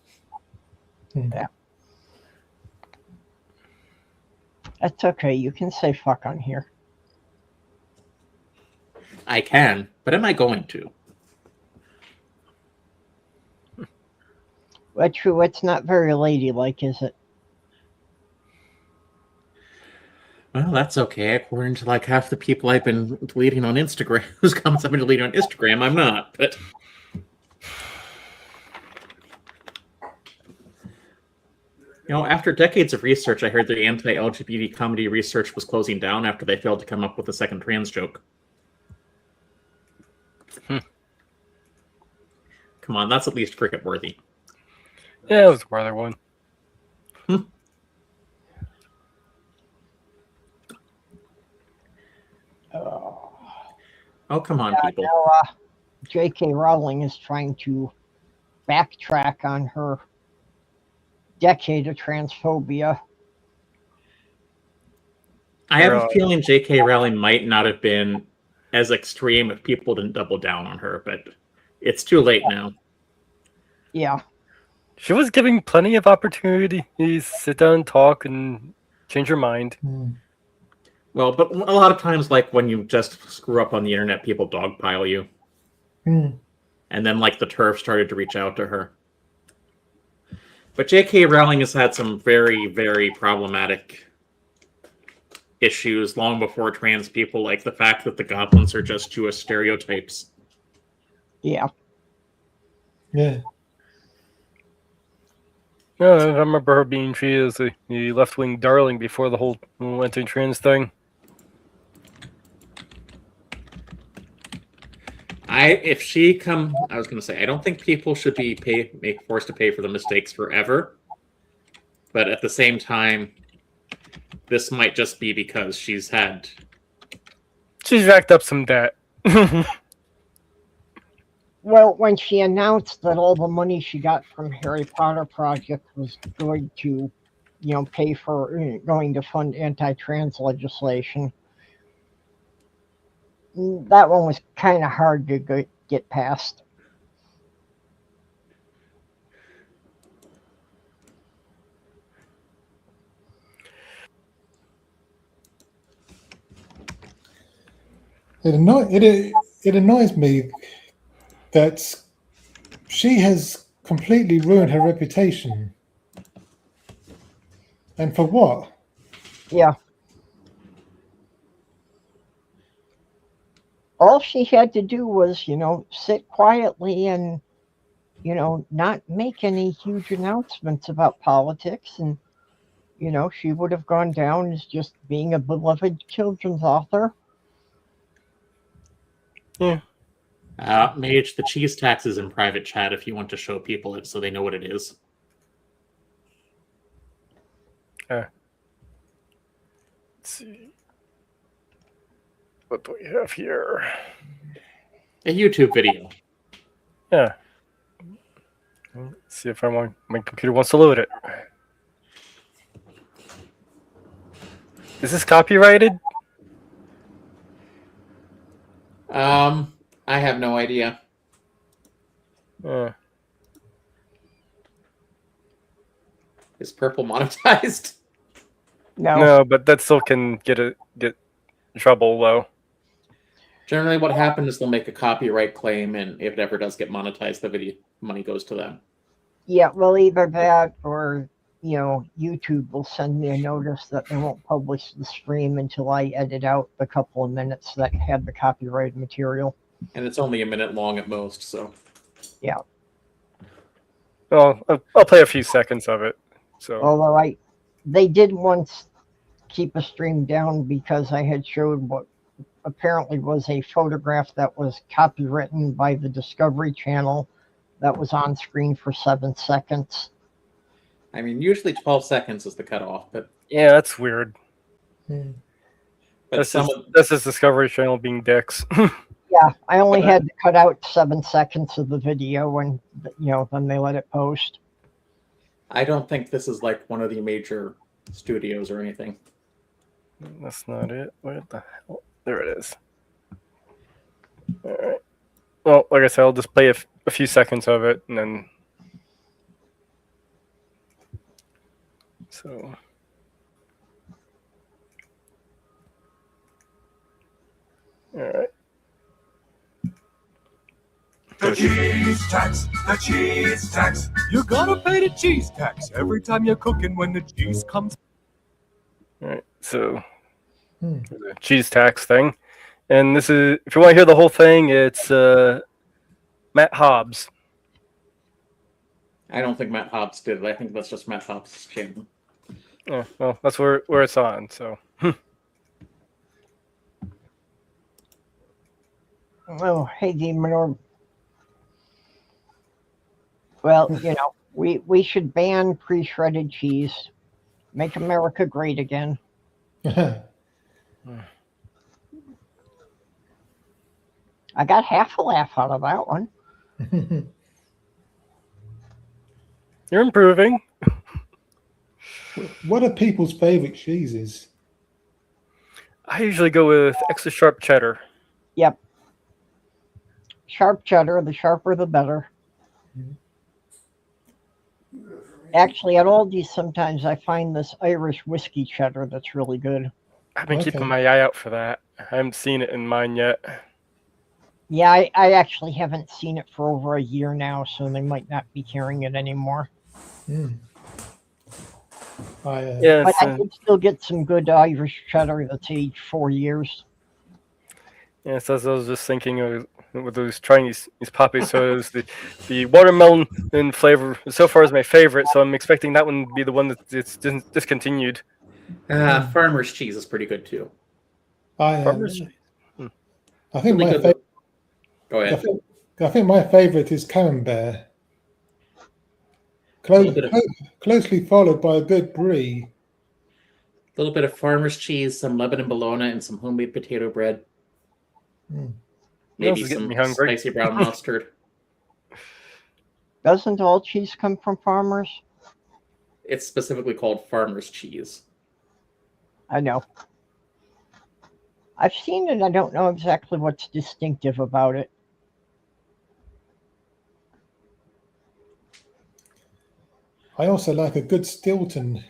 That's okay. You can say fuck on here. I can, but am I going to? Well, true. It's not very ladylike, is it? Well, that's okay. According to like half the people I've been deleting on Instagram, whose comments I've been deleting on Instagram, I'm not. But after decades of research, I heard the anti-LGBT comedy research was closing down after they failed to come up with a second trans joke. Come on, that's at least cricket worthy. Yeah, it was rather one. Oh, come on, people. Now, J.K. Rowling is trying to backtrack on her decade of transphobia. I have a feeling J.K. Rowling might not have been as extreme if people didn't double down on her, but it's too late now. Yeah. She was giving plenty of opportunities to sit down and talk and change her mind. Well, but a lot of times, like when you just screw up on the internet, people dogpile you. And then, like, the turf started to reach out to her. But J.K. Rowling has had some very, very problematic issues long before trans people, like the fact that the goblins are just Jewish stereotypes. Yeah. Yeah. Yeah, I remember her being treated as the left-wing darling before the whole anti-trans thing. I was going to say, I don't think people should be forced to pay for the mistakes forever. But at the same time, this might just be because she's racked up some debt. Well, when she announced that all the money she got from Harry Potter Project was going to, pay for going to fund anti-trans legislation, that one was kind of hard to get past. It annoys me that she has completely ruined her reputation. And for what? Yeah. All she had to do was, sit quietly and, not make any huge announcements about politics. And, she would have gone down as just being a beloved children's author. Yeah. Mage, the cheese tax is in private chat if you want to show people it so they know what it is. Let's see. What do we have here? A YouTube video. Yeah. Let's see if my computer wants to load it. Is this copyrighted? I have no idea. Is purple monetized? No, but that still can get in trouble though. Generally, what happens is they'll make a copyright claim, and if it ever does get monetized, the video money goes to them. Yeah, well, either that or, YouTube will send me a notice that they won't publish the stream until I edit out the couple of minutes that had the copyrighted material. And it's only a minute long at most, so. Yeah. Well, I'll play a few seconds of it. So. Although they did once keep a stream down because I had showed what apparently was a photograph that was copywritten by the Discovery Channel that was on screen for 7 seconds. I mean, usually 12 seconds is the cutoff, but yeah, that's weird. But this is Discovery Channel being dicks. Yeah, I only had to cut out 7 seconds of the video, and then they let it post. I don't think this is like one of the major studios or anything. That's not it. Where the hell? There it is. All right. Well, like I said, I'll just play a few seconds of it, and then. So. All right. The cheese tax, the cheese tax. You're gonna pay the cheese tax every time you're cooking when the cheese comes. All right, so the cheese tax thing, and this is if you want to hear the whole thing, it's Matt Hobbs. I don't think Matt Hobbs did it. I think that's just Matt Hobbs' channel. Yeah, well, that's where it's on. So. Oh, hey, Demon Orb. Well, we should ban pre-shredded cheese. Make America great again. I got half a laugh out of that one. You're improving. What are people's favorite cheeses? I usually go with extra sharp cheddar. Yep. Sharp cheddar, the sharper the better. Actually, at Aldi's sometimes I find this Irish whiskey cheddar that's really good. I've been Okay. keeping my eye out for that. I haven't seen it in mine yet. Yeah, I actually haven't seen it for over a year now, so they might not be carrying it anymore. Mm. Yeah, But I can still get some good Irish cheddar that's aged 4 years. yeah. So as I was just thinking with those trying these poppy sodas, the watermelon in flavor so far is my favorite. So I'm expecting that one to be the one that's discontinued. Farmer's cheese is pretty good too. Farmer's cheese. I think Really my good. favorite. Go ahead. I think my favorite is Camembert. Closely followed by a good brie. A little bit of farmer's cheese, some Lebanon bologna, and some homemade potato bread. Mm. Maybe This is getting some me hungry. spicy brown mustard. Doesn't all cheese come from farmers? It's specifically called farmer's cheese. I know. I've seen it. I don't know exactly what's distinctive about it. I also like a good Stilton.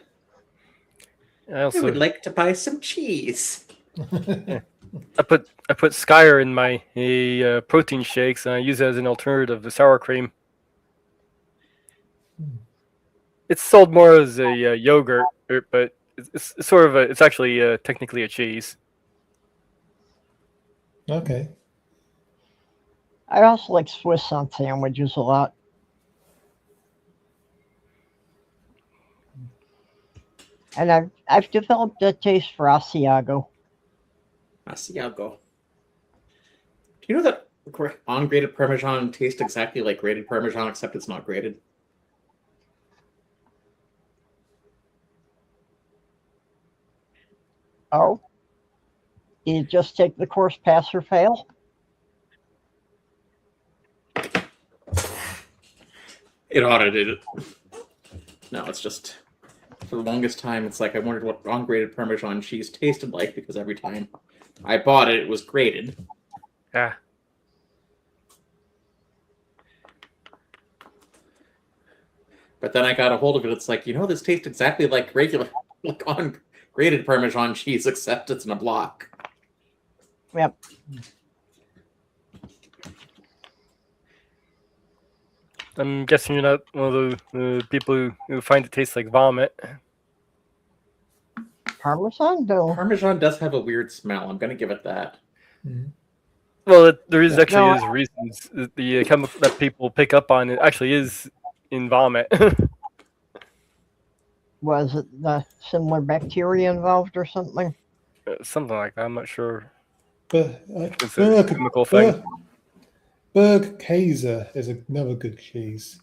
I I also would like to buy some cheese. I put Skyer in my protein shakes, and I use it as an alternative to sour cream. It's sold more as a yogurt, but it's sort of it's actually technically a cheese. Okay. I also like Swiss on sandwiches a lot. And I've developed a taste for Asiago. Asiago. Do you know that ungrated Parmesan tastes exactly like grated Parmesan, except it's not grated? Oh? You just take the course, pass or fail? It audited it. No, it's just, for the longest time, it's like I wondered what ungrated Parmesan cheese tasted like, because every time I bought it, it was grated. Yeah. But then I got a hold of it. It's like, this tastes exactly like regular, like ungrated Parmesan cheese, except it's in a block. Yep. I'm guessing you're not one of the people who find it tastes like vomit. Parmesan? No. Parmesan does have a weird smell. I'm going to give it that. Mm. Well, there is actually No, is reasons. The chemical that people pick up on it actually is in vomit. Was it the similar bacteria involved or something? Something like that. I'm not sure. But It's a chemical thing. Berg Kaiser is another good cheese.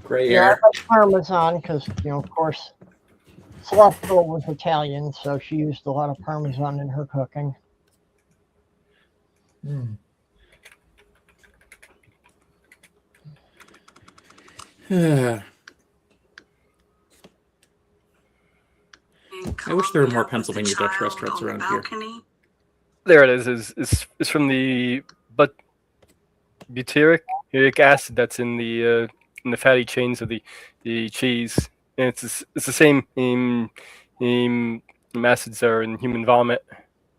Gray Yeah, I air. like Parmesan because, of course, Celestial was Italian, so she used a lot of Parmesan in her cooking. Mm. I wish there were more Pennsylvania Dutch restaurants around here. There it is. It's from the butyric acid that's in the fatty chains of the cheese, and it's the same acids that are in human vomit.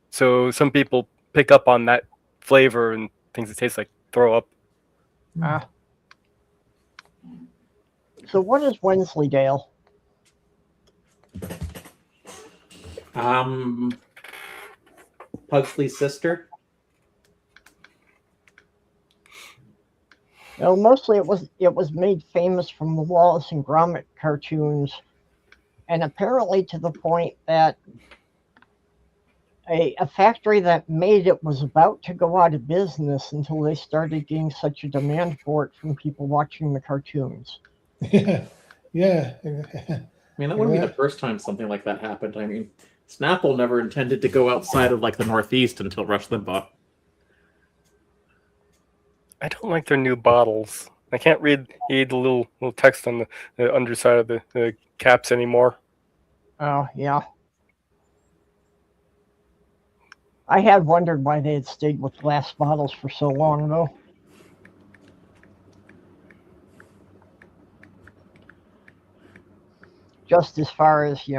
So some people pick up on that flavor and things that taste like throw up. Ah. So what is Wensleydale? Pugsley's sister. Well, mostly it was made famous from the Wallace and Gromit cartoons, and apparently to the point that a factory that made it was about to go out of business until they started getting such a demand for it from people watching the cartoons. Yeah. I mean, that wouldn't be the first time something like that happened. I mean, Snapple never intended to go outside of like the Northeast until Rush Limbaugh. I don't like their new bottles. I can't read the little text on the underside of the caps anymore. Oh, yeah. I had wondered why they had stayed with glass bottles for so long, though. Just as far as,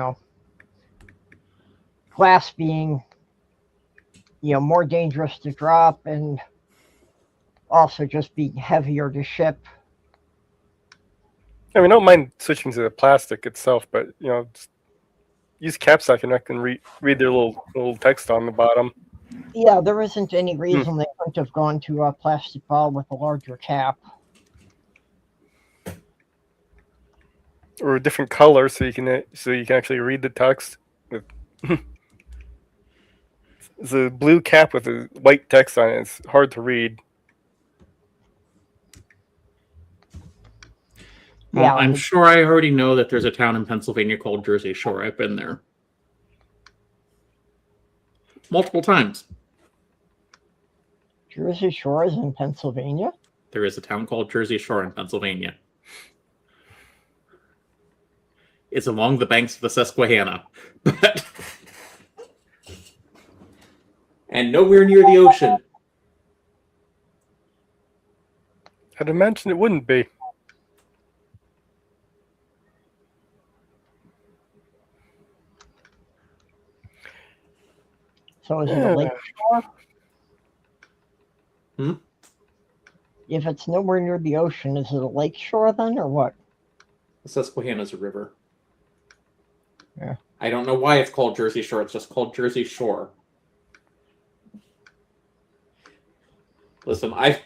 glass being, more dangerous to drop and also just being heavier to ship. I mean, I don't mind switching to the plastic itself, but just use capsack and I can read their little text on the bottom. Yeah, there isn't any reason they couldn't have gone to a plastic bottle with a larger cap. Or a different color, so you can actually read the text. It's a blue cap with a white text on it. It's hard to read. Well, Yeah, I'm sure I already know that there's a town in Pennsylvania called Jersey Shore. I've been there multiple times. Jersey Shore is in Pennsylvania? There is a town called Jersey Shore in Pennsylvania. It's along the banks of the Susquehanna, but and nowhere near the ocean. I'd imagine it wouldn't be. So is it a lake shore? Hmm? If it's nowhere near the ocean, is it a lake shore then, or what? The Susquehanna is a river. Yeah. I don't know why it's called Jersey Shore. It's just called Jersey Shore. Listen, I'm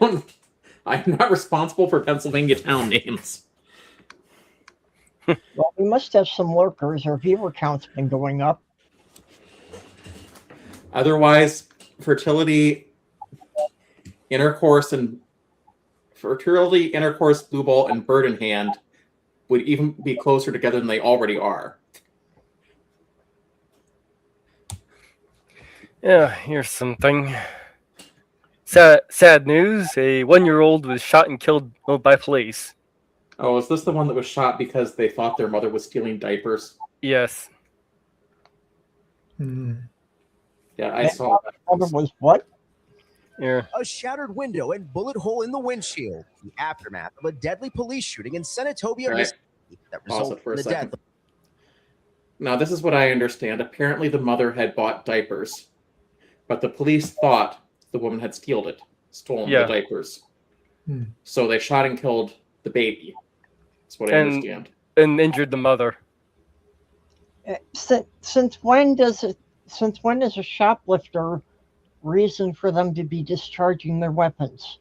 not responsible for Pennsylvania town names. Well, we must have some lurkers. Our viewer count's been going up. Otherwise, fertility, intercourse, blue ball, and bird in hand would even be closer together than they already are. Yeah, here's something. Sad news. A 1-year-old was shot and killed by police. Oh, is this the one that was shot because they thought their mother was stealing diapers? Yes. Yeah, I saw that. Mother was what? Yeah. A shattered window and bullet hole in the windshield. The aftermath of a deadly police shooting in Senatobia, Right. Mississippi that Pause resulted it for in a the death second. Now, this is what I understand. Apparently, the mother had bought diapers, but the police thought the woman had stolen the diapers. So they shot and killed the baby. That's what I understand. And injured the mother. Since when does a shoplifter reason for them to be discharging their weapons?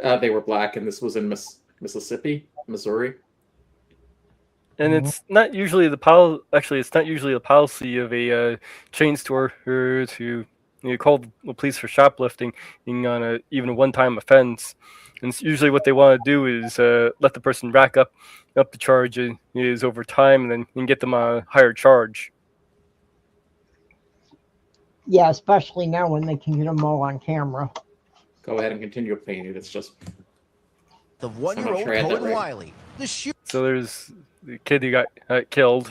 They were black, and this was in Missouri. And it's not usually the policy. Actually, it's not usually the policy of a chain store to call the police for shoplifting on even a one-time offense. And it's usually what they want to do is let the person rack up the charge is over time, and then get them a higher charge. Yeah, especially now when they can get them all on camera. Go ahead and continue playing it. It's just of 1-year-old sure I had that Cohen right. Wiley. The So there's the kid who got killed.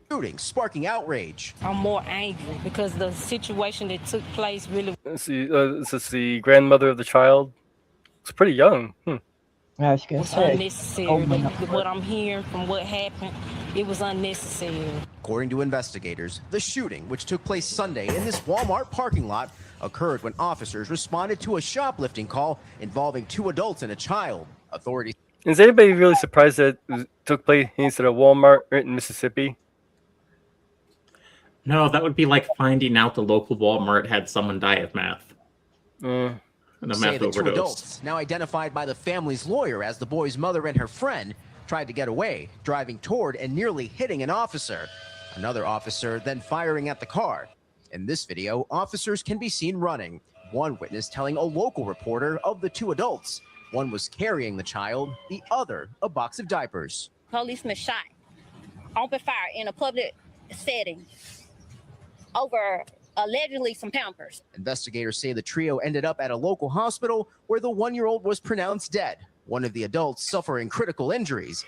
shooting sparking outrage. I'm more angry because the situation that took place really This is the grandmother of the child. It's pretty young. I was going to was say. unnecessary. What I'm hearing from what happened, it was unnecessary. According to investigators, the shooting, which took place Sunday in this Walmart parking lot, occurred when officers responded to a shoplifting call involving 2 adults and a child. Authorities. Is anybody really surprised that it took place at a Walmart in Mississippi? no. That would be like finding out the local Walmart had someone die of meth. And a Say meth the 2 overdose. adults, now identified by the family's lawyer as the boy's mother and her friend, tried to get away, driving toward and nearly hitting an officer. Another officer then firing at the car. In this video, officers can be seen running. One witness telling a local reporter of the 2 adults. One was carrying the child, the other a box of diapers. Policeman shot, open fire in a public setting over allegedly some Pampers. Investigators say the trio ended up at a local hospital where the 1-year-old was pronounced dead. One of the adults suffering critical injuries.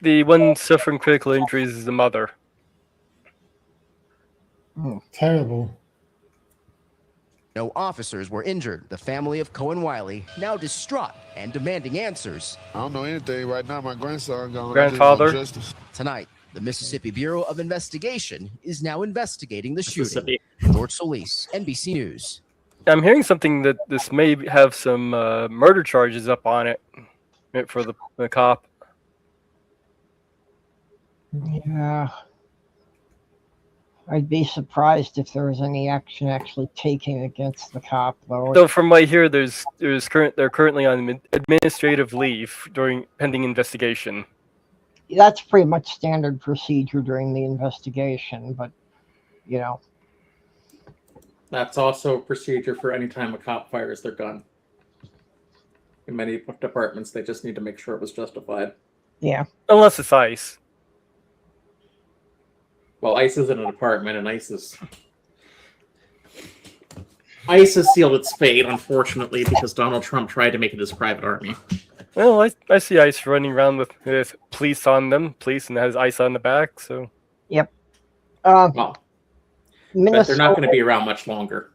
The one suffering critical injuries is the mother. Oh, terrible. No officers were injured. The family of Cohen Wiley now distraught and demanding answers. I don't know anything right now. My grandson gone. Grandfather. Justice. Tonight, the Mississippi Bureau of Investigation is now investigating the shooting. Mississippi. George Solis, NBC News. I'm hearing something that this may have some murder charges up on it for the cop. Yeah. I'd be surprised if there was any action actually taken against the cop, though. So from what I hear, they're currently on administrative leave during pending investigation. That's pretty much standard procedure during the investigation, but, you know. That's also a procedure for any time a cop fires their gun. In many departments, they just need to make sure it was justified. Yeah. Unless it's ICE. Well, ICE is in a department, and ICE has sealed its fate, unfortunately, because Donald Trump tried to make it his private army. Well, I see ICE running around with police on them, and has ICE on the back, so... Yep. Well, but they're not going to Minnesota, be around much longer.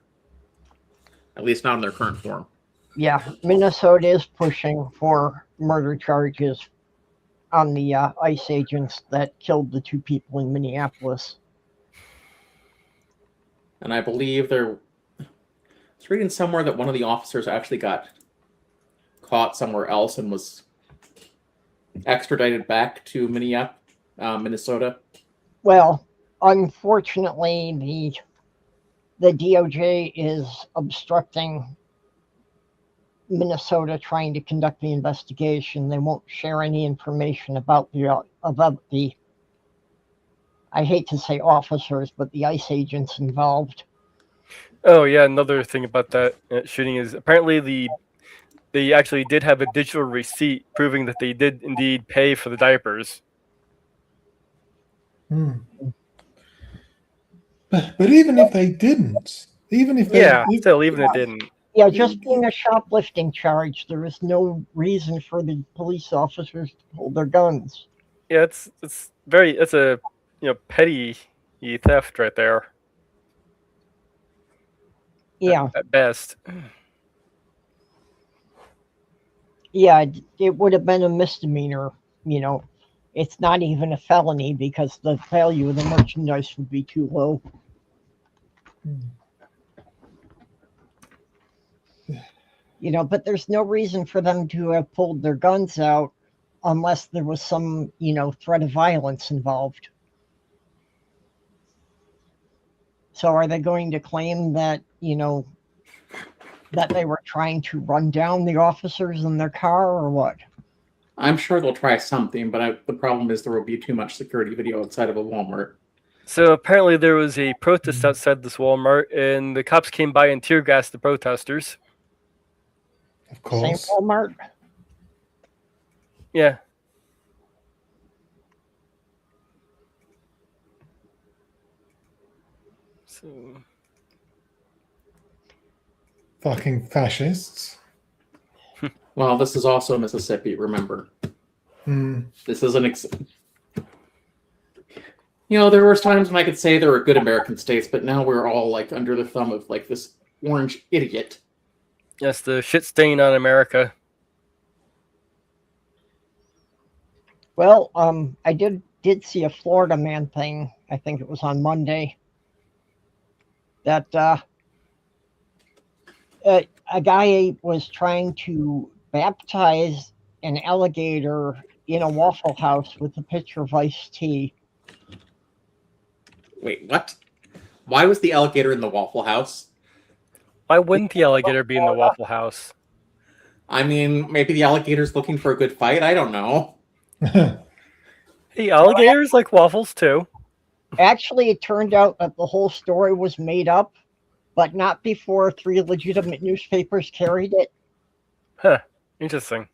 At least not in their current form. yeah, Minnesota is pushing for murder charges on the ICE agents that killed the 2 people in Minneapolis. And I believe I was reading somewhere that one of the officers actually got caught somewhere else and was extradited back to Minnesota. Well, unfortunately, the DOJ is obstructing Minnesota trying to conduct the investigation. They won't share any information about the I hate to say officers, but the ICE agents involved. Oh yeah, another thing about that shooting is apparently they actually did have a digital receipt proving that they did indeed pay for the diapers. Hmm. But even if they didn't, even if it didn't. Yeah, just being a shoplifting charge, there is no reason for the police officers to pull their guns. Yeah, it's a petty theft right there. Yeah. At best. Yeah, it would have been a misdemeanor, It's not even a felony because the value of the merchandise would be too low. But there's no reason for them to have pulled their guns out unless there was some, threat of violence involved. So are they going to claim that, that they were trying to run down the officers in their car or what? I'm sure they'll try something, but the problem is there will be too much security video outside of a Walmart. So apparently there was a protest outside this Walmart, and the cops came by and tear gassed the protesters. Of course. Same Walmart? Yeah. So... Fucking fascists. Well, this is also Mississippi, remember. This isn't... there were times when I could say there were good American states, but now we're all under the thumb of this orange idiot. Yes, the shit stain on America. Well, I did see a Florida man thing. I think it was on Monday. That a guy was trying to baptize an alligator in a Waffle House with a pitcher of iced tea. Wait, what? Why was the alligator in the Waffle House? Why wouldn't the alligator be in the Waffle House? I mean, maybe the alligator's looking for a good fight. I don't know. Hey, alligators like waffles too. Actually, it turned out that the whole story was made up, but not before 3 legitimate newspapers carried it. Huh. Interesting.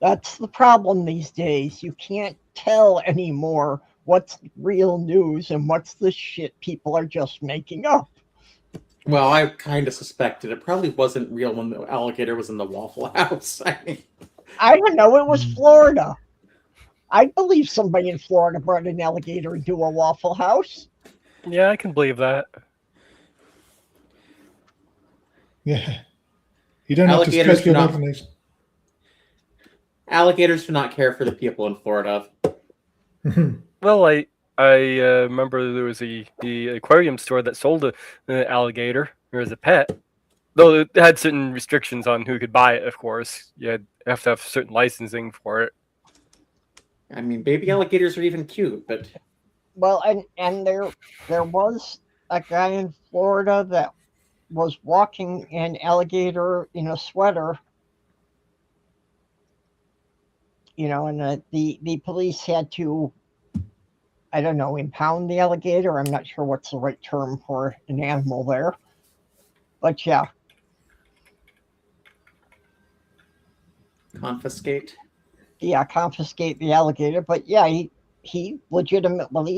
That's the problem these days. You can't tell anymore what's real news and what's the shit people are just making up. Well, I kind of suspected it probably wasn't real when the alligator was in the Waffle House. I mean, I don't know. It was Florida. I believe somebody in Florida brought an alligator into a Waffle House. Yeah, I can believe that. Yeah. You don't have to Alligators stretch your do not- imagination. alligators do not care for the people in Florida. Well, I remember there was the aquarium store that sold an alligator as a pet. Though it had certain restrictions on who could buy it, of course. You have to have certain licensing for it. I mean, baby alligators are even cute, but Well, and there was a guy in Florida that was walking an alligator in a sweater. You know, and the police had to, I don't know, impound the alligator. I'm not sure what's the right term for an animal there. But yeah. confiscate. Yeah, confiscate the alligator. But yeah, he legitimately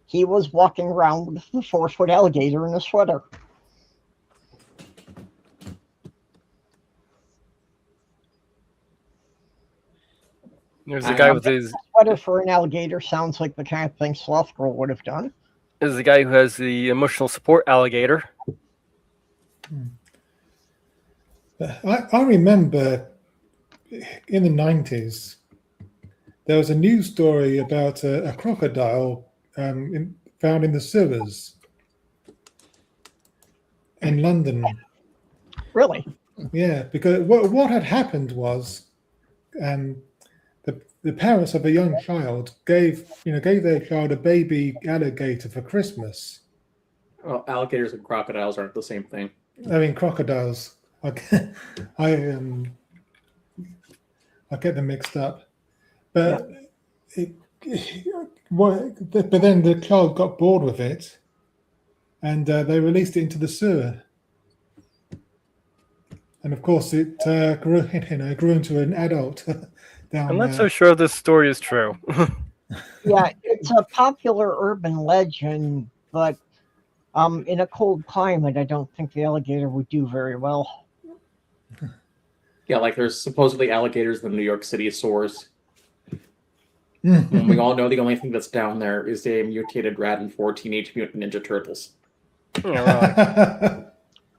he was walking around with the 4-foot alligator in a sweater. There's a guy with his Sweater for an alligator sounds like the kind of thing Sloth Girl would have done. There's a guy who has the emotional support alligator. I remember in the 90s, there was a news story about a crocodile found in the sewers in London. Really? Yeah, because what had happened was the parents of a young child gave their child a baby alligator for Christmas. Well, alligators and crocodiles aren't the same thing. I mean, crocodiles. I get them mixed up, but but then the child got bored with it, and they released it into the sewer. And of course, it grew into an adult. I'm not so sure this story is true. Yeah, it's a popular urban legend, but in a cold climate, I don't think the alligator would do very well. Yeah, like there's supposedly alligators in the New York City sewers. And we all know the only thing that's down there is a mutated rat and 4 Teenage Mutant Ninja Turtles. Yeah,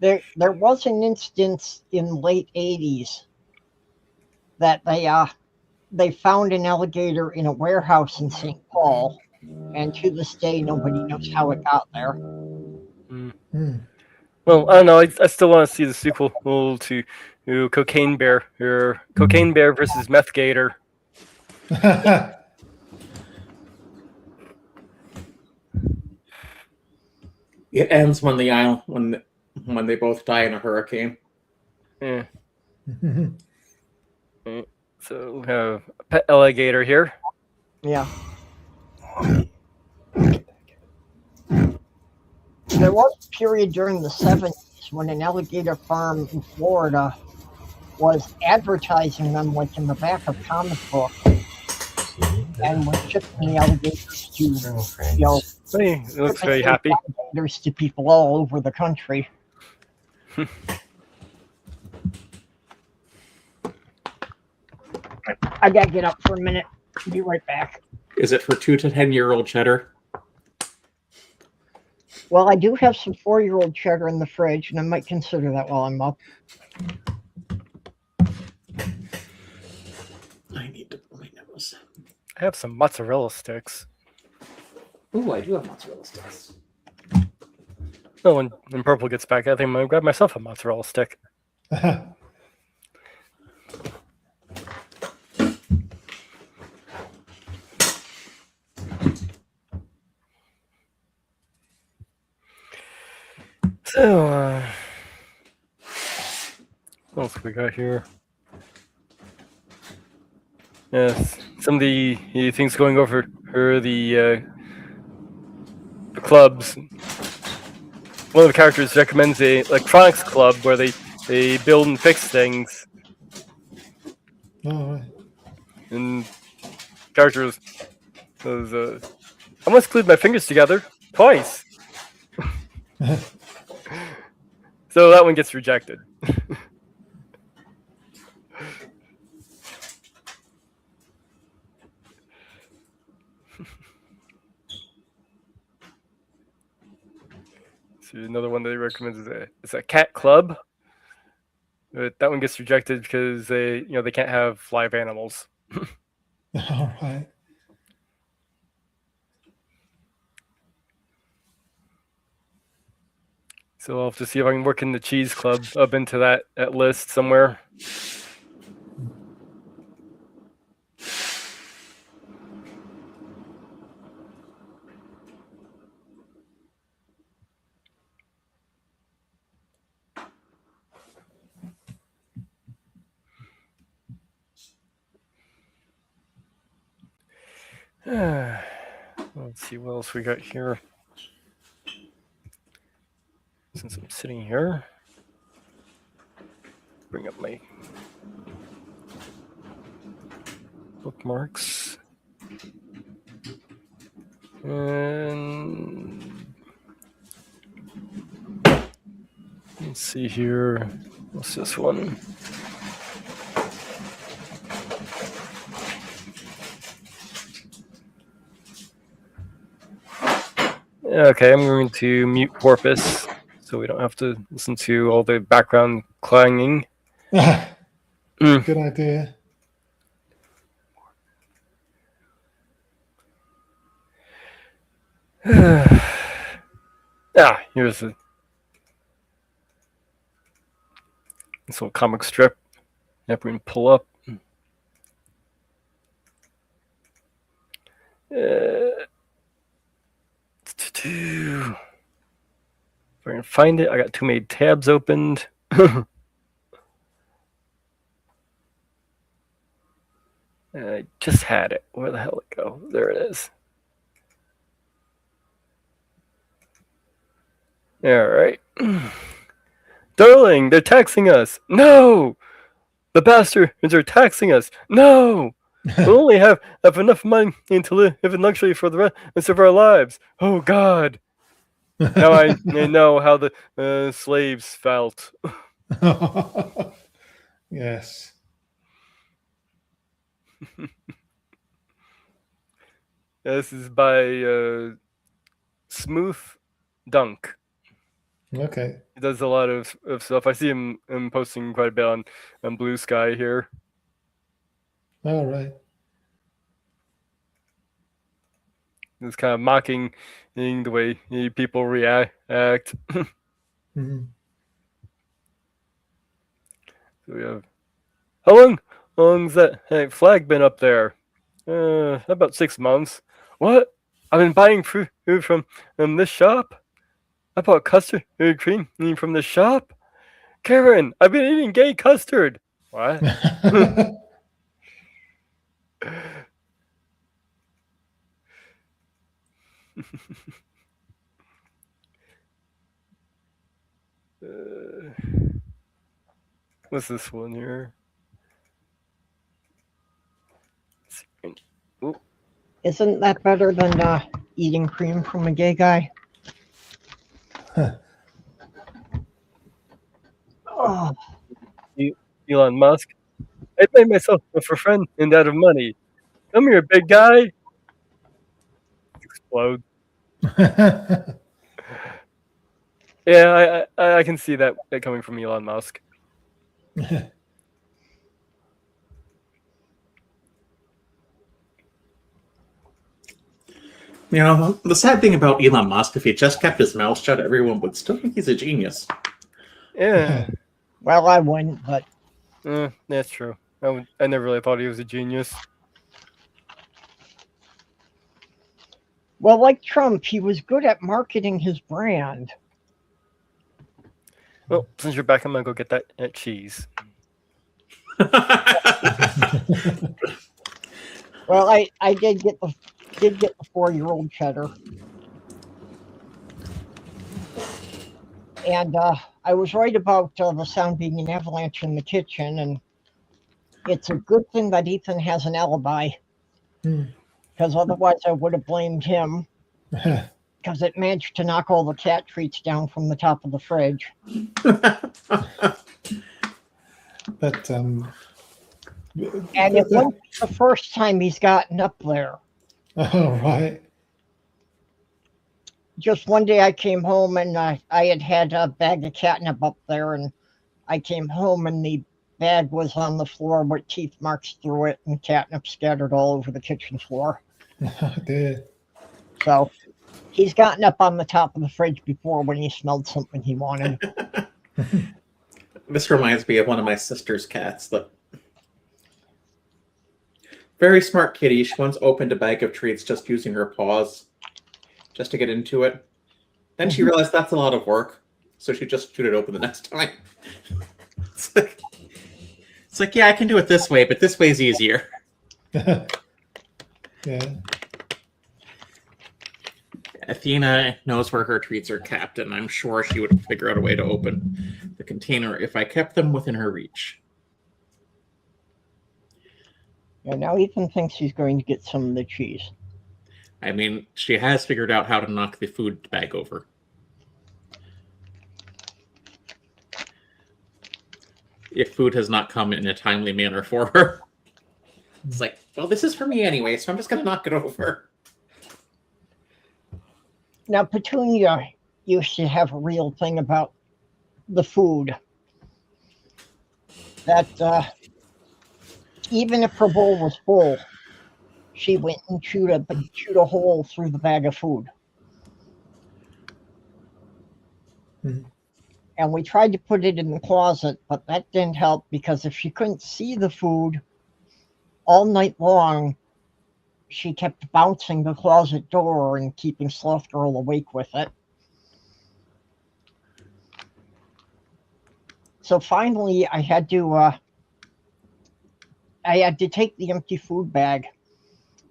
right. There was an instance in late 80s that they found an alligator in a warehouse in St. Paul, and to this day nobody knows how it got there. Well, I don't know. I still want to see the sequel to Cocaine Bear, or Cocaine Bear versus Meth Gator. It ends when the island when they both die in a hurricane. Yeah. So we have a pet alligator here. Yeah. There was a period during the 70s when an alligator farm in Florida was advertising them like in the back of comic books, and was shipping the alligators to, Hey, it looks very happy. Alligators to people all over the country. I gotta get up for a minute. Be right back. Is it for 2 to 10-year-old cheddar? Well, I do have some 4-year-old cheddar in the fridge, and I might consider that while I'm up. I need to pull my nose. I have some mozzarella sticks. Ooh, I do have mozzarella sticks. Oh, when Purple gets back, I think I'm going to grab myself a mozzarella stick. So, what else we got here? Yes, some of the things going over the clubs. One of the characters recommends a electronics club where they build and fix things. All right. And characters was I must glued my fingers together twice. So that one gets rejected. So another one that he recommends is a cat club. But that one gets rejected because they can't have live animals. All right. So I'll have to see if I can work in the cheese club up into that list somewhere. Let's see what else we got here. Since I'm sitting here, bring up my bookmarks. And let's see here. What's this one? Okay, I'm going to mute Porpoise so we don't have to listen to all the background clanging. Good idea. Here's this little comic strip that we can pull up. If I can find it, I got too many tabs opened. I just had it. Where the hell did it go? There it is. All right. Darling, they're taxing us. No! The bastards are taxing us. No! We'll only have enough money to live in luxury for the rest of our lives. Oh, God. Now I know how the slaves felt. Yes. This is by Smooth Dunk. Okay. He does a lot of stuff. I see him posting quite a bit on Blue Sky here. All right. It's kind of mocking the way people react. Mm-hmm. So we have, how long's that flag been up there? About 6 months. What? I've been buying fruit from this shop. I bought custard cream from the shop. Karen, I've been eating gay custard. What? What's this one here? Ooh. Isn't that better than eating cream from a gay guy? Oh. Elon Musk. I made myself for friend and out of money. Come here, big guy. Explode. Yeah, I can see that coming from Elon Musk. You know, the sad thing about Elon Musk, if he just kept his mouth shut, everyone would still think he's a genius. Yeah. Well, I wouldn't, but... That's true. I never really thought he was a genius. Well, like Trump, he was good at marketing his brand. Well, since you're back, I'm going to go get that cheese. Well, I did get the 4-year-old cheddar. And I was right about the sound being an avalanche in the kitchen, and It's a good thing that Ethan has an alibi, Hmm. because otherwise I would have blamed him, because it managed to knock all the cat treats down from the top of the fridge. But And it wouldn't be the first time he's gotten up there. oh, right. Just one day I came home and I had a bag of catnip up there, and I came home and the bag was on the floor with teeth marks through it and catnip scattered all over the kitchen floor. Oh, dear. So he's gotten up on the top of the fridge before when he smelled something he wanted. This reminds me of one of my sister's cats. The very smart kitty. She once opened a bag of treats just using her paws, just to get into it. Then she realized that's a lot of work, so she just chewed it open the next time. It's like, yeah, I can do it this way, but this way's easier. Yeah. Athena knows where her treats are kept, and I'm sure she would figure out a way to open the container if I kept them within her reach. And now Ethan thinks he's going to get some of the cheese. I mean, she has figured out how to knock the food bag over. If food has not come in a timely manner for her. It's like, well, this is for me anyway, so I'm just going to knock it over. Now, Petunia used to have a real thing about the food. That even if her bowl was full, she went and chewed a hole through the bag of food. Hmm. And we tried to put it in the closet, but that didn't help, because if she couldn't see the food all night long, she kept bouncing the closet door and keeping Sloth Girl awake with it. So finally, I had to take the empty food bag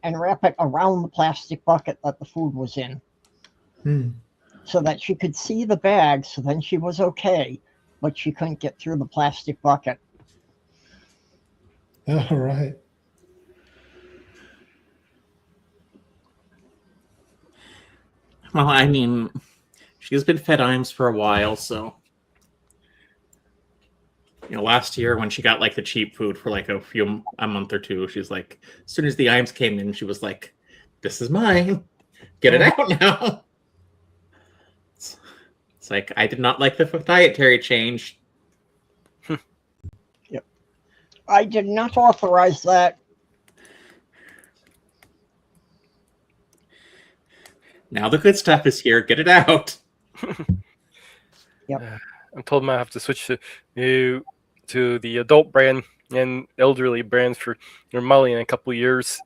and wrap it around the plastic bucket that the food was in, so that she could see the bag. So then she was okay, but she couldn't get through the plastic bucket. All right. Well, I mean, she's been fed Iams for a while, so... You know, last year when she got like the cheap food for like a month or two, she's like, as soon as the Iams came in, she was like, "This is mine. Get it out now." It's like, I did not like the dietary change. Yep. I did not authorize that. Now the good stuff is here. Get it out. Yep. I'm told I have to switch to the adult brand and elderly brands for Molly in a couple of years.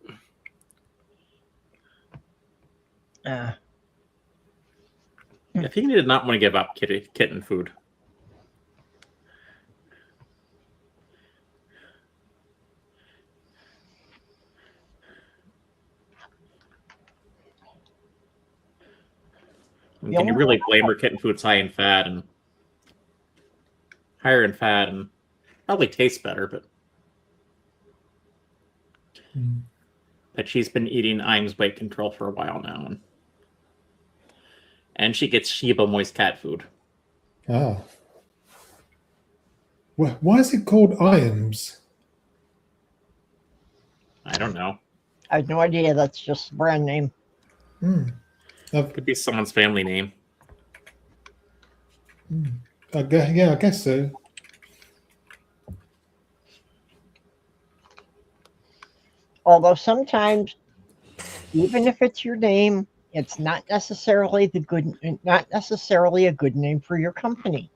I think he did not want to give up kitten food. Can you really blame her? Kitten food's higher in fat and probably tastes better, but she's been eating Iams weight control for a while now, and she gets Shiba moist cat food. Ah. Why is it called Iams? I don't know. I have no idea. That's just the brand name. Could be someone's family name. I guess so. Although sometimes, even if it's your name, it's not necessarily a good name for your company.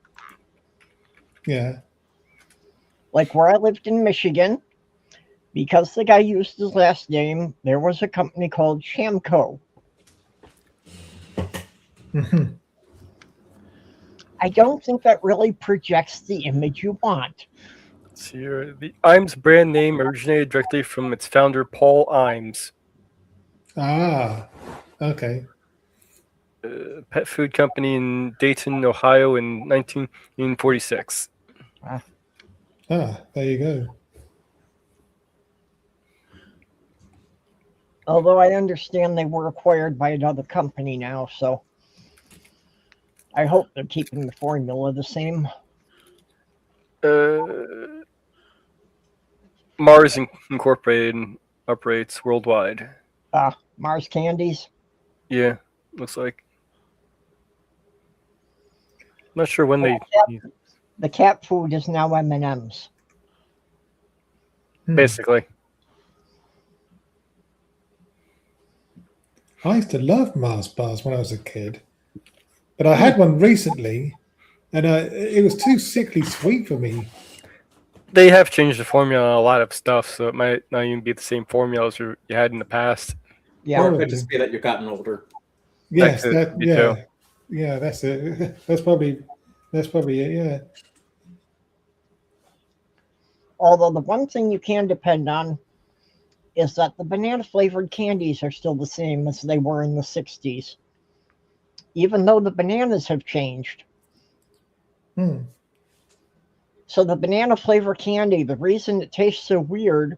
Yeah. Like where I lived in Michigan, because the guy used his last name, there was a company called Shamco. I don't think that really projects the image you want. So the Iams brand name originated directly from its founder, Paul Iams. Ah, okay. Pet food company in Dayton, Ohio in 1946. There you go. Although I understand they were acquired by another company now, so I hope they're keeping the formula the same. Mars Incorporated operates worldwide. Mars Candies. Yeah, looks like. Not sure when they. The cat food is now M&M's. Basically. I used to love Mars bars when I was a kid, but I had one recently, and it was too sickly sweet for me. They have changed the formula on a lot of stuff, so it might not even be the same formula as you had in the past. Yeah. Or it could just be that you've gotten older. Yes, That could be yeah, too. yeah, that's it. That's probably it. Yeah. Although the one thing you can depend on is that the banana flavored candies are still the same as they were in the 60s, even though the bananas have changed. So the banana flavor candy, the reason it tastes so weird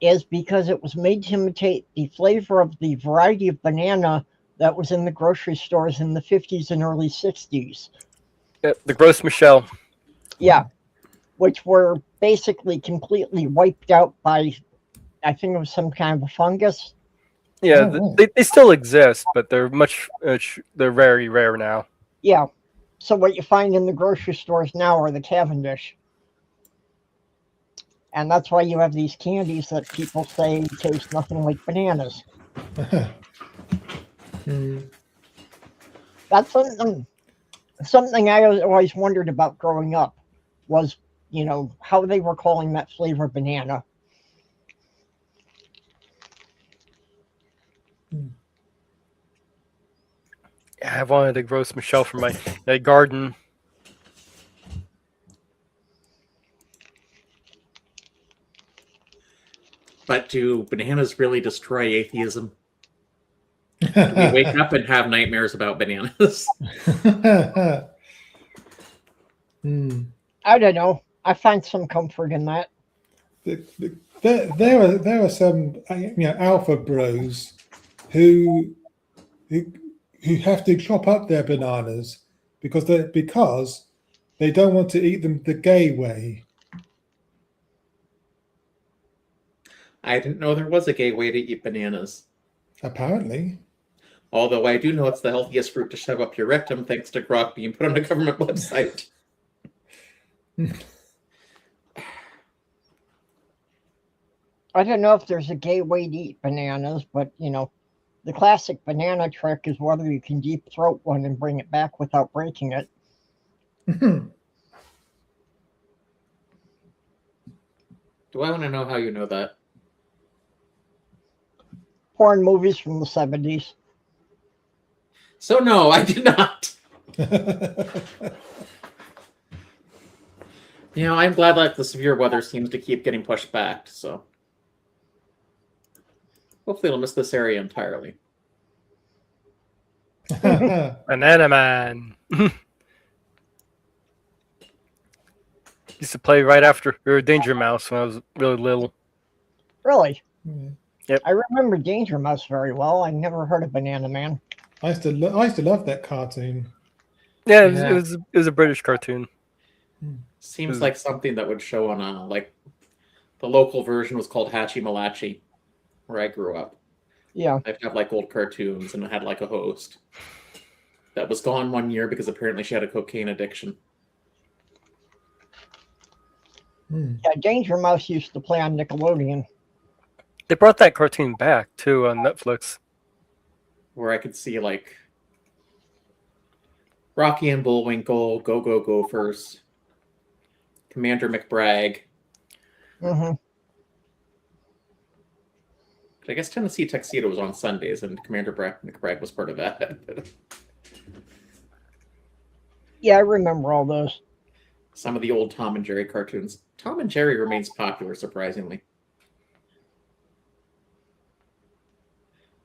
is because it was made to imitate the flavor of the variety of banana that was in the grocery stores in the 50s and early 60s. Yeah, the Gross Michelle. Yeah, which were basically completely wiped out by, I think it was some kind of a fungus. Yeah, they still exist, but they're they're very rare now. Yeah, so what you find in the grocery stores now are the Cavendish. And that's why you have these candies that people say taste nothing like bananas. That's something I always wondered about growing up was, how they were calling that flavor banana. Yeah, I wanted a Gross Michelle for my garden. But do bananas really destroy atheism? Do we wake up and have nightmares about bananas? I don't know. I find some comfort in that. There are some alpha bros who have to chop up their bananas because they don't want to eat them the gay way. I didn't know there was a gay way to eat bananas. Apparently. Although I do know it's the healthiest fruit to shove up your rectum thanks to grok being put on a government website. I don't know if there's a gay way to eat bananas, but, the classic banana trick is whether you can deep throat one and bring it back without breaking it. Do I want to know how you know that? Porn movies from the 70s. So no, I do not. I'm glad that the severe weather seems to keep getting pushed back, so hopefully it'll miss this area entirely. Banana Man. Used to play right after Danger Mouse when I was really little. Really? Yep. I remember Danger Mouse very well. I never heard of Banana Man. I used to love that cartoon. Yeah, it was a British cartoon. Seems like something that would show on the local version was called Hachi Malachi, where I grew up. Yeah. I've got old cartoons and it had a host that was gone one year because apparently she had a cocaine addiction. Yeah, Danger Mouse used to play on Nickelodeon. They brought that cartoon back too on Netflix, where I could see Rocky and Bullwinkle, Go Go Gophers, Commander McBragg. Mm-hmm. I guess Tennessee Tuxedo was on Sundays, and Commander McBragg was part of that. Yeah, I remember all those. Some of the old Tom and Jerry cartoons. Tom and Jerry remains popular, surprisingly.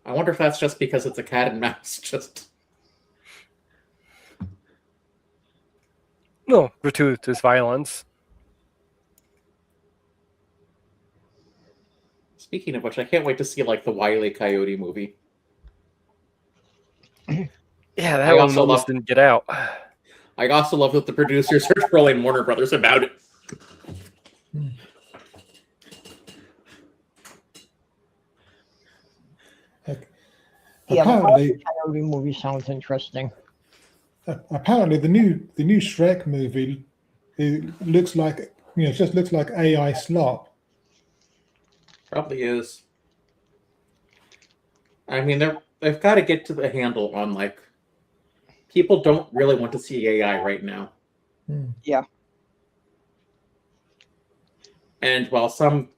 I wonder if that's just because it's a cat and mouse. No, gratuitous violence. Speaking of which, I can't wait to see like the Wile E. Coyote movie. Yeah, that I one also almost love- didn't get out. I also love that the producers are trolling Warner Brothers about it. Yeah, Apparently, the Coyote movie sounds interesting. apparently the new Shrek movie, it looks like it just looks like AI slop. Probably is. I mean, they've got to get to the handle on like people don't really want to see AI right now. Yeah. And while some,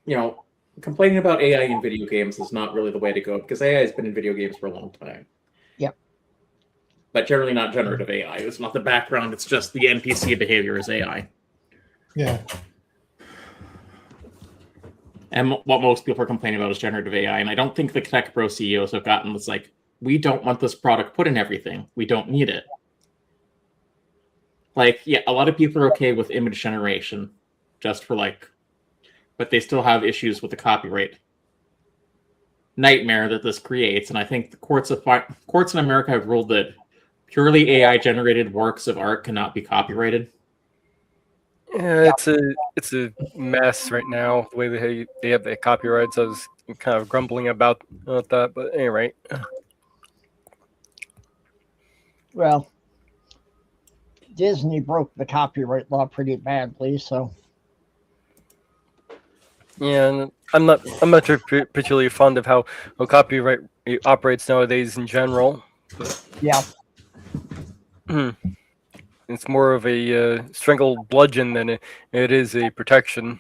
complaining about AI in video games is not really the way to go because AI has been in video games for a long time. Yep. But generally not generative AI. It's not the background, it's just the NPC behavior is AI. Yeah. And what most people are complaining about is generative AI. And I don't think the Tech Pro CEOs have gotten this like, we don't want this product put in everything. We don't need it. Like, yeah, a lot of people are okay with image generation just for like, but they still have issues with the copyright nightmare that this creates. And I think the courts in America have ruled that purely AI generated works of art cannot be copyrighted. Yeah, it's a mess right now the way they have the copyrights. I was kind of grumbling about that, but anyway. Well, Disney broke the copyright law pretty badly, so. Yeah, and I'm not particularly fond of how copyright operates nowadays in general. But, yeah. It's more of a strangled bludgeon than it is a protection.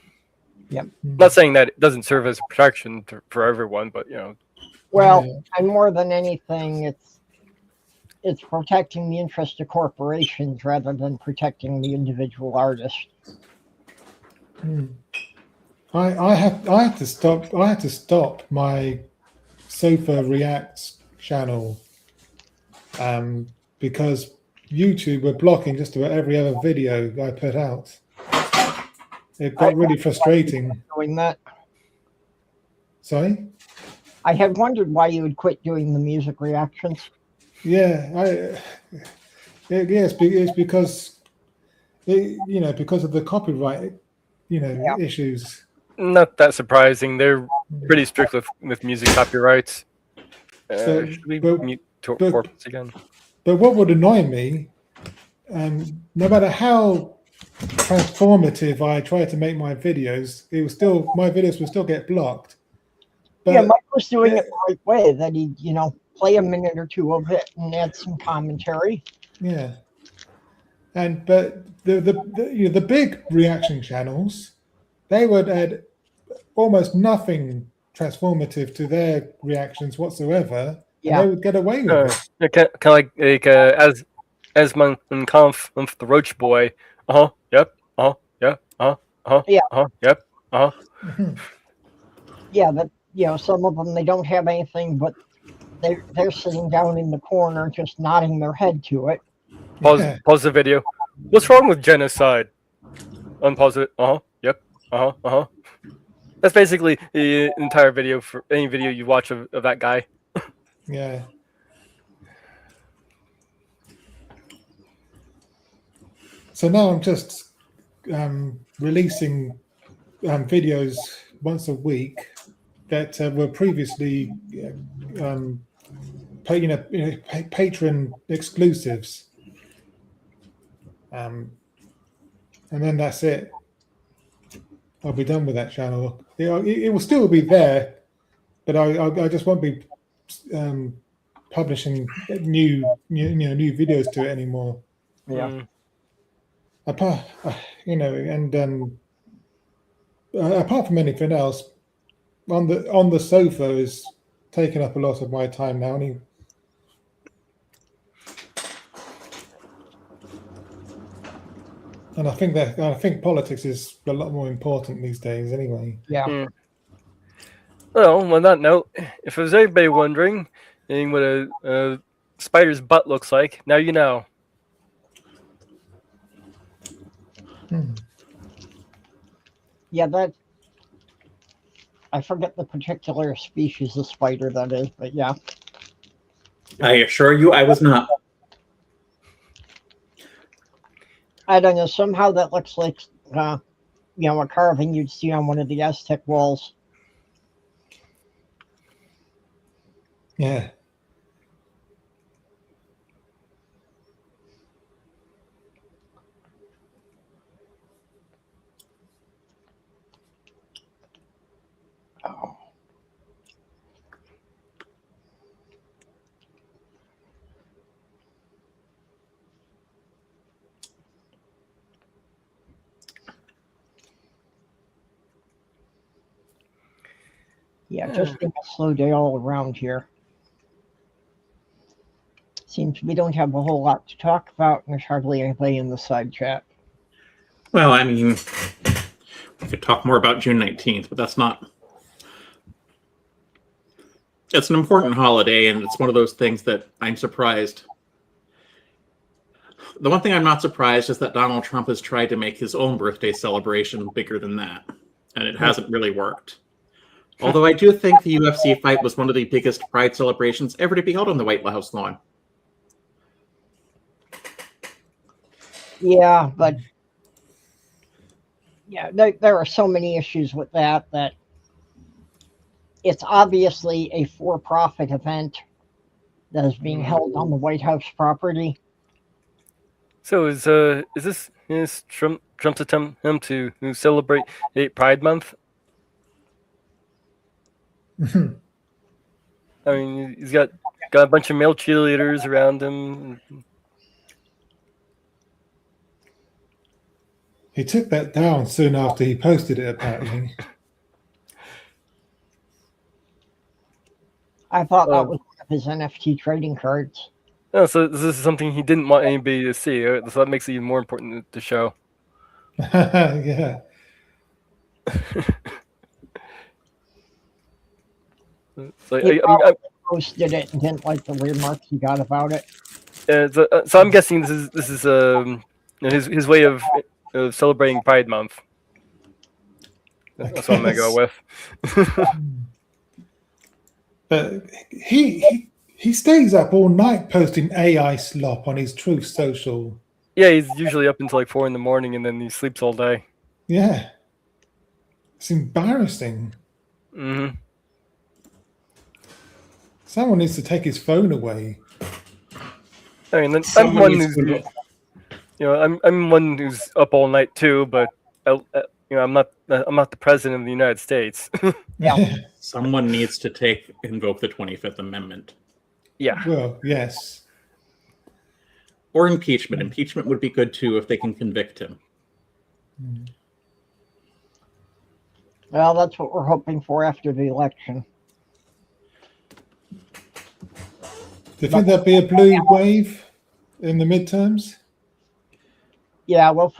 Yep. Not saying that it doesn't serve as a protection for everyone, but Well, and more than anything, it's protecting the interest of corporations rather than protecting the individual artist. I had to stop my Sofa Reacts channel because YouTube were blocking just about every other video I put out. It got really frustrating. Doing that. Sorry? I had wondered why you would quit doing the music reactions. Yeah, it's because because of the copyright issues. Not that surprising. They're pretty strict with music copyrights. Should we mute Torpus again? But what would annoy me, no matter how transformative I try to make my videos, my videos will still get blocked. But, yeah, Mike was doing it the right way. That he, play a minute or two of it and add some commentary. Yeah, but the big reaction channels, they would add almost nothing transformative to their reactions whatsoever. Yeah, and they would get away with it. Kind of like as my Kampf the Roach Boy. Yep. Yep. Yep. Yeah, but some of them they don't have anything, but they're sitting down in the corner just nodding their head to it. Pause the video. What's wrong with genocide? Unpause it. Yep. That's basically the entire video for any video you watch of that guy. Yeah. So now I'm just releasing videos once a week that were previously patron exclusives, and then that's it. I'll be done with that channel. It will still be there, but I just won't be publishing new videos to it anymore. Yeah. Apart from anything else, on the sofa is taking up a lot of my time now. And I think politics is a lot more important these days, anyway. Yeah. Well, on that note, if there's anybody wondering what a spider's butt looks like, now you know. Yeah, I forget the particular species of spider that is, but yeah. I assure you, I was not. I don't know. Somehow that looks like, a carving you'd see on one of the Aztec walls. Yeah. Oh. Yeah, just a slow day all around here. Seems we don't have a whole lot to talk about, and there's hardly anybody in the side chat. Well, I mean, we could talk more about June 19th, but that's not. It's an important holiday, and it's one of those things that I'm surprised. The one thing I'm not surprised is that Donald Trump has tried to make his own birthday celebration bigger than that, and it hasn't really worked. Although I do think the UFC fight was one of the biggest pride celebrations ever to be held on the White House lawn. Yeah, but yeah, there are so many issues with that it's obviously a for-profit event that is being held on the White House property. So is this Trump's attempt to celebrate Pride Month? I mean, he's got a bunch of male cheerleaders around him. He took that down soon after he posted it, apparently. I thought that was one of his NFT trading cards. Oh, so this is something he didn't want anybody to see. So that makes it even more important to show. Yeah. He posted it and didn't like the remarks he got about it. So I'm guessing this is his way of celebrating Pride Month. That's what I'm gonna go with. But he stays up all night posting AI slop on his Truth Social. Yeah, he's usually up until like 4 a.m, and then he sleeps all day. Yeah, it's embarrassing. Mm-hmm. Someone needs to take his phone away. I mean, I'm one who's up all night too, but I'm not the president of the United States. Yeah. Someone needs to invoke the 25th Amendment. Yeah. Well, yes. Or impeachment. Impeachment would be good too if they can convict him. Well, that's what we're hoping for after the election. Do you think there'll be a blue wave in the midterms? Yeah, well,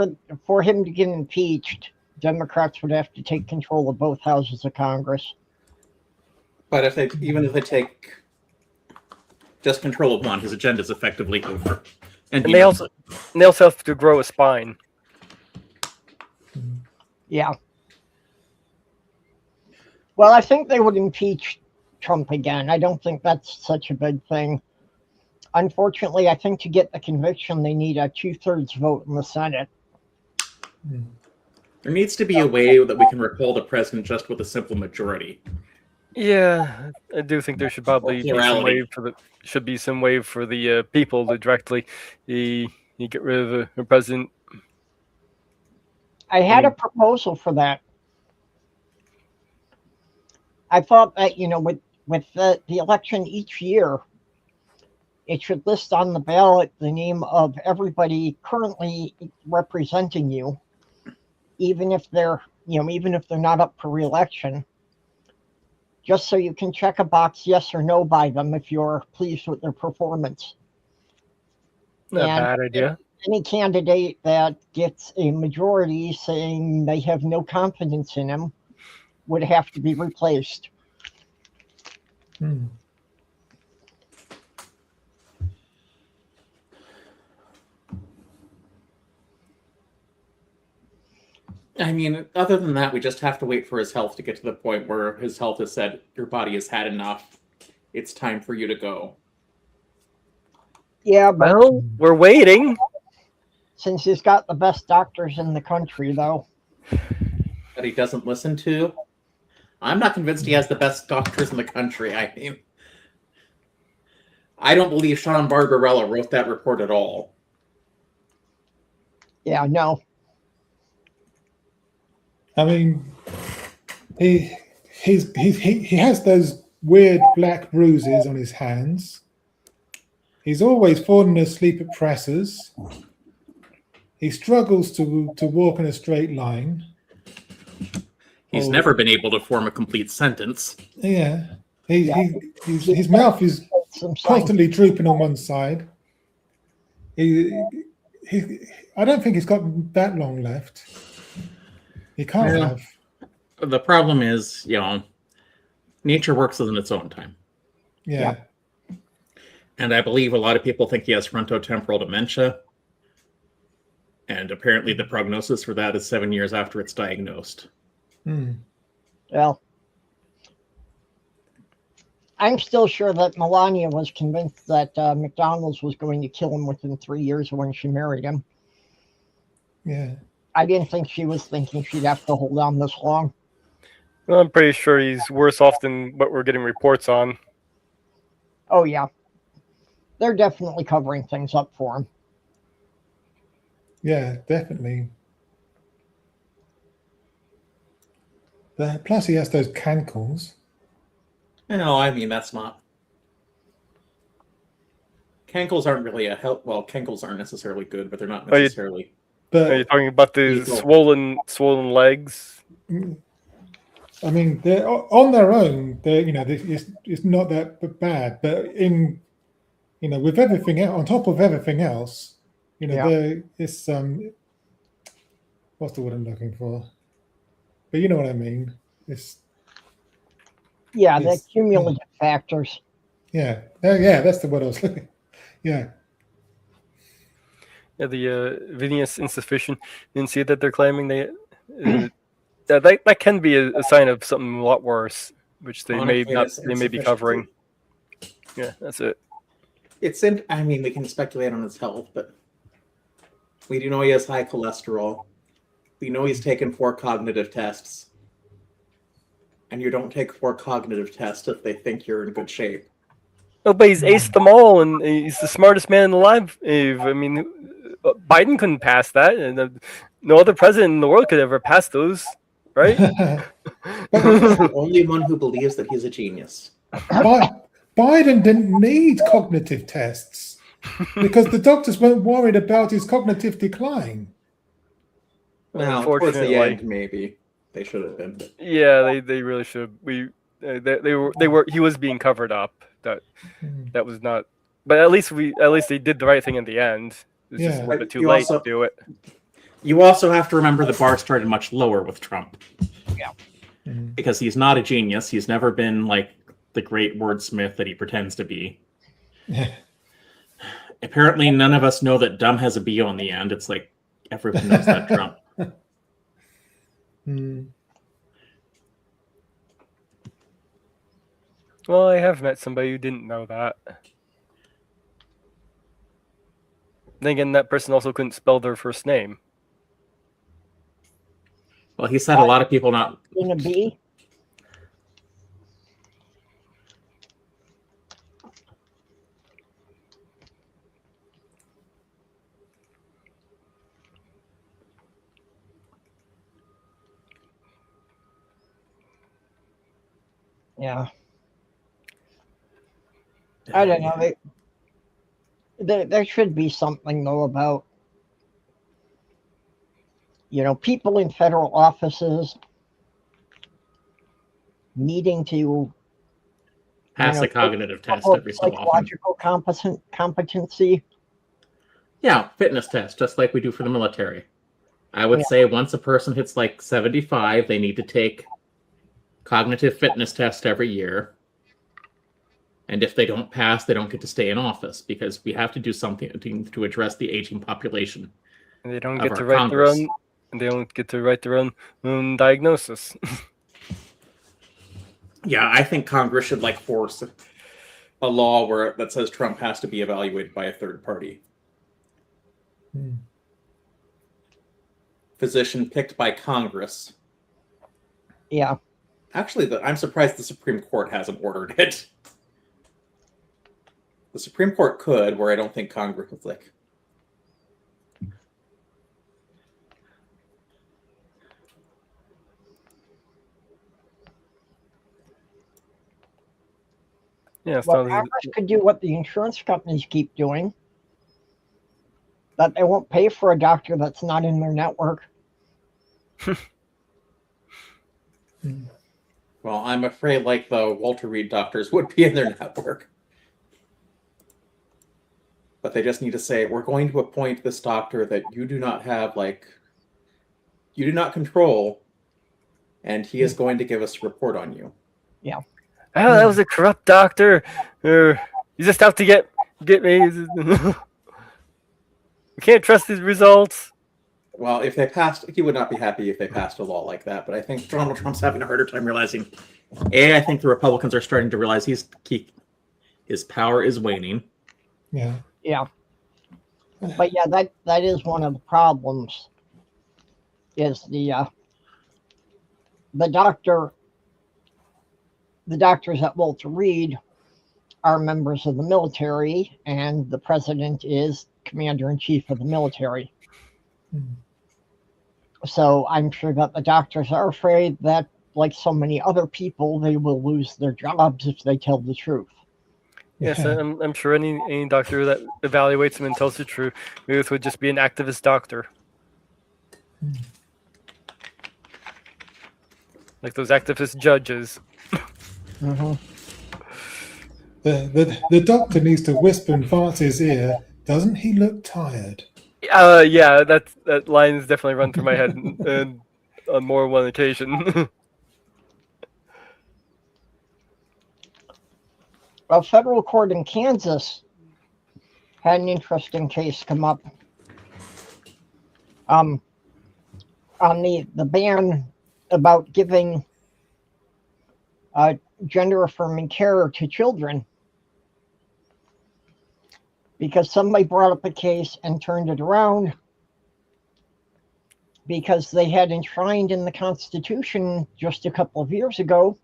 for him to get impeached, Democrats would have to take control of both houses of Congress. But if they take just control of one, his agenda is effectively over. And they also have to grow a spine. Yeah. Well, I think they would impeach Trump again. I don't think that's such a big thing. Unfortunately, I think to get the conviction, they need a 2/3 vote in the Senate. There needs to be a way that we can recall the president just with a simple majority. Yeah, I do think there should probably be some way for the people to directly get rid of the president. I had a proposal for that. I thought that, with the election each year, it should list on the ballot the name of everybody currently representing you, even if they're not up for re-election, just so you can check a box yes or no by them if you're pleased with their performance. Not a bad idea. Any candidate that gets a majority saying they have no confidence in him would have to be replaced. I mean, other than that, we just have to wait for his health to get to the point where his health has said, your body has had enough. It's time for you to go. Yeah, but Well, we're waiting. since he's got the best doctors in the country, though. That he doesn't listen to. I'm not convinced he has the best doctors in the country. I mean, I don't believe Sean Barbarella wrote that report at all. Yeah, no. I mean, he has those weird black bruises on his hands. He's always falling asleep at presses. He struggles to walk in a straight line. He's never been able to form a complete sentence. Yeah. His mouth is constantly drooping on one side. I don't think he's got that long left. He can't have. The problem is, nature works in its own time. Yeah. And I believe a lot of people think he has frontotemporal dementia. And apparently the prognosis for that is 7 years after it's diagnosed. Well, I'm still sure that Melania was convinced that McDonald's was going to kill him within 3 years when she married him. Yeah. I didn't think she was thinking she'd have to hold on this long. Well, I'm pretty sure he's worse off than what we're getting reports on. Oh, yeah. They're definitely covering things up for him. Yeah, definitely. Plus, he has those cankles. No, I mean, that's not. Cankles aren't really a help. Well, cankles aren't necessarily good, but they're not necessarily. Are you talking about the swollen legs? I mean, they're on their own. It's not that bad, but with everything else, on top of everything else, it's what's the word I'm looking for? But you know what I mean. The cumulative factors. Yeah, that's the word I was looking. Yeah. Yeah, the venous insufficiency that they're claiming that can be a sign of something a lot worse, which they may be covering. Yeah, that's it. I mean, we can speculate on his health, but we do know he has high cholesterol. We know he's taken 4 cognitive tests. And you don't take 4 cognitive tests if they think you're in good shape. Oh, but he's aced them all, and he's the smartest man alive. I mean, Biden couldn't pass that, and no other president in the world could ever pass those, right? He's the only one who believes that he's a genius. Biden didn't need cognitive tests because the doctors weren't worried about his cognitive decline. Well, towards the end, maybe they should have been. But... Yeah, they really should. They were. He was being covered up. That was not. But at least they did the right thing in the end. It's just a little bit too late to do it. You also have to remember the bar started much lower with Trump. Yeah. Because he's not a genius. He's never been like the great wordsmith that he pretends to be. Apparently, none of us know that dumb has a B on the end. It's like everyone knows that Trump. Well, I have met somebody who didn't know that. Then again, that person also couldn't spell their first name. Well, he said a lot of people not. In a B? Yeah. I don't know. There should be something, though, about, people in federal offices needing to pass a cognitive test every so often. Psychological competency. Yeah, fitness test, just like we do for the military. I would say once a person hits like 75, they need to take cognitive fitness test every year. And if they don't pass, they don't get to stay in office because we have to do something to address the aging population. And they don't get to write their own. and they don't get to write their own diagnosis. Yeah, I think Congress should force a law that says Trump has to be evaluated by a third party. Physician picked by Congress. Yeah. Actually, I'm surprised the Supreme Court hasn't ordered it. The Supreme Court could, where I don't think Congress is Yeah, well, Congress could do what the insurance companies keep doing. That they won't pay for a doctor that's not in their network. Well, I'm afraid the Walter Reed doctors would be in their network. But they just need to say, we're going to appoint this doctor that you do not have, you do not control, and he is going to give us a report on you. Yeah. Oh, that was a corrupt doctor. He's just out to get me. We can't trust his results. Well, if they passed, he would not be happy if they passed a law like that. But I think Donald Trump's having a harder time realizing. I think the Republicans are starting to realize his power is waning. Yeah. Yeah. But yeah, that is one of the problems. Is the doctors at Walter Reed are members of the military, and the president is commander-in-chief of the military. So I'm sure that the doctors are afraid that, like so many other people, they will lose their jobs if they tell the truth. Yes, I'm sure any doctor that evaluates him and tells the truth would just be an activist doctor. Like those activist judges. Mm-hmm. The doctor needs to whisper in Farts's ear, doesn't he look tired? Yeah, that line's definitely run through my head on more than one occasion. A federal court in Kansas had an interesting case come up on the ban about giving gender-affirming care to children, because somebody brought up a case and turned it around because they had enshrined in the Constitution just a couple of years ago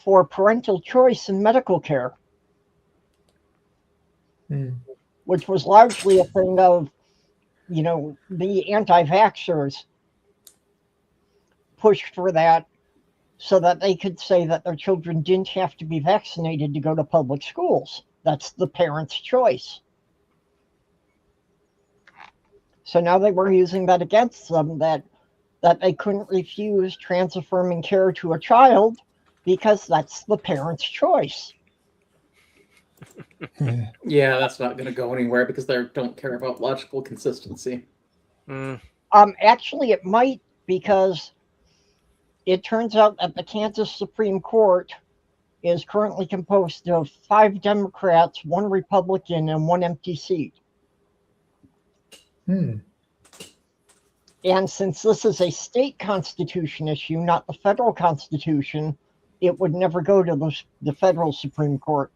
for parental choice in medical care, which was largely a thing of, the anti-vaxxers pushed for that so that they could say that their children didn't have to be vaccinated to go to public schools. That's the parent's choice. So now they were using that against them, that they couldn't refuse trans-affirming care to a child because that's the parent's choice. Yeah, that's not going to go anywhere because they don't care about logical consistency. Actually, it might, because it turns out that the Kansas Supreme Court is currently composed of 5 Democrats, 1 Republican, and 1 empty seat. And since this is a state constitution issue, not the federal constitution, it would never go to the federal Supreme Court.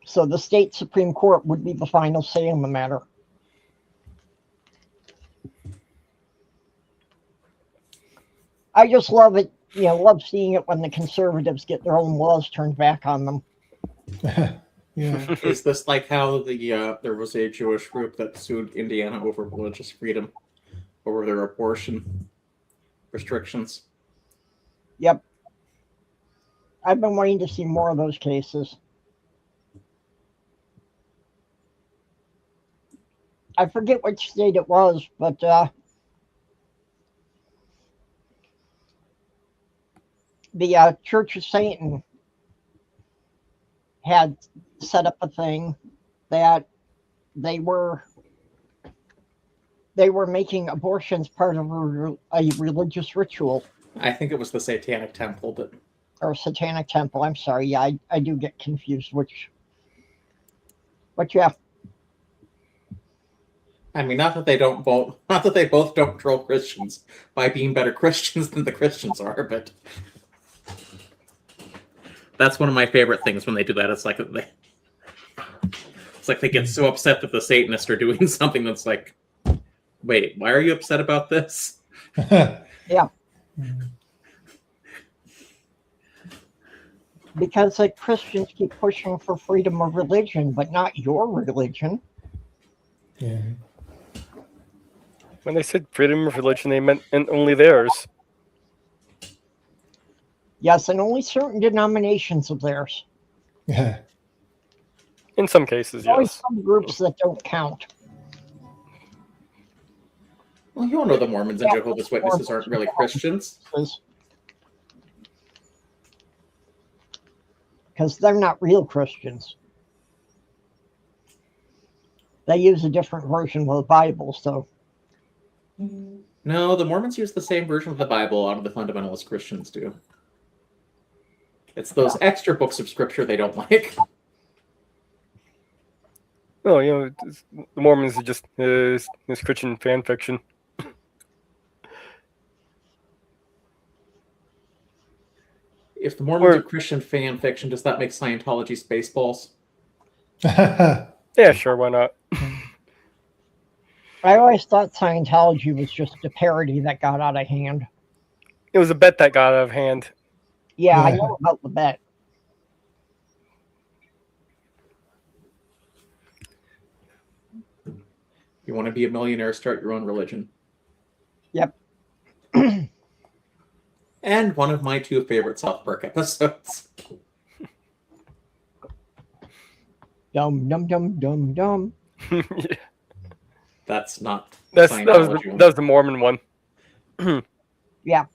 So the state Supreme Court would be the final say in the matter. I just love it, love seeing it when the conservatives get their own laws turned back on them. Yeah. Is this like how there was a Jewish group that sued Indiana over religious freedom, over their abortion restrictions? Yep. I've been waiting to see more of those cases. I forget which state it was, but the Church of Satan had set up a thing that they were making abortions part of a religious ritual. I think it was the Satanic Temple or Satanic Temple. I'm sorry. Yeah, I do get confused. But yeah. I mean, not that they both don't troll Christians by being better Christians than the Christians are, but that's one of my favorite things when they do that. It's like they get so upset that the Satanists are doing something that's like, wait, why are you upset about this? Yeah. Because like Christians keep pushing for freedom of religion, but not your religion. Yeah. When they said freedom of religion, they meant only theirs. Yes, and only certain denominations of theirs. Yeah. In some cases, There's always yes. some groups that don't count. Well, you all know the Mormons and Jehovah's Witnesses aren't really Christians. Because they're not real Christians. They use a different version of the Bible, so. No, the Mormons use the same version of the Bible a lot of the fundamentalist Christians do. It's those extra books of scripture they don't like. Well, you know, the Mormons are just this Christian fan fiction. If the Mormons are Christian fan fiction, does that make Scientology Spaceballs? Yeah, sure, why not? I always thought Scientology was just a parody that got out of hand. It was a bet that got out of hand. Yeah, I know about the bet. You want to be a millionaire, start your own religion. Yep. And one of my two favorite South Park episodes. Dum dum dum dum dum. Yeah. That's not that Scientology was the Mormon one. Yeah.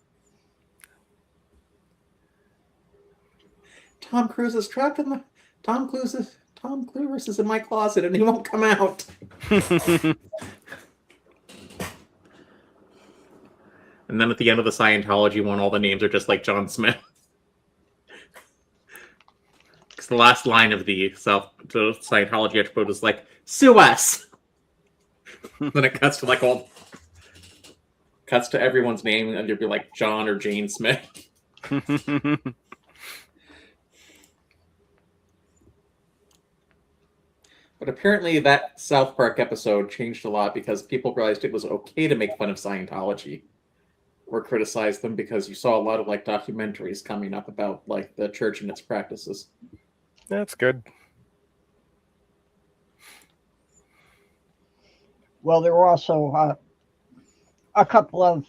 Tom Cruise is trapped in the Tom Cruise is in my closet and he won't come out. And then at the end of the Scientology one, all the names are just like John Smith. Because the last line of the Scientology episode is like, sue us. Then it cuts to cuts to everyone's name and you'll be like John or Jane Smith. But apparently that South Park episode changed a lot because people realized it was okay to make fun of Scientology or criticize them because you saw a lot of documentaries coming up about the church and its practices. That's good. Well, there were also a couple of,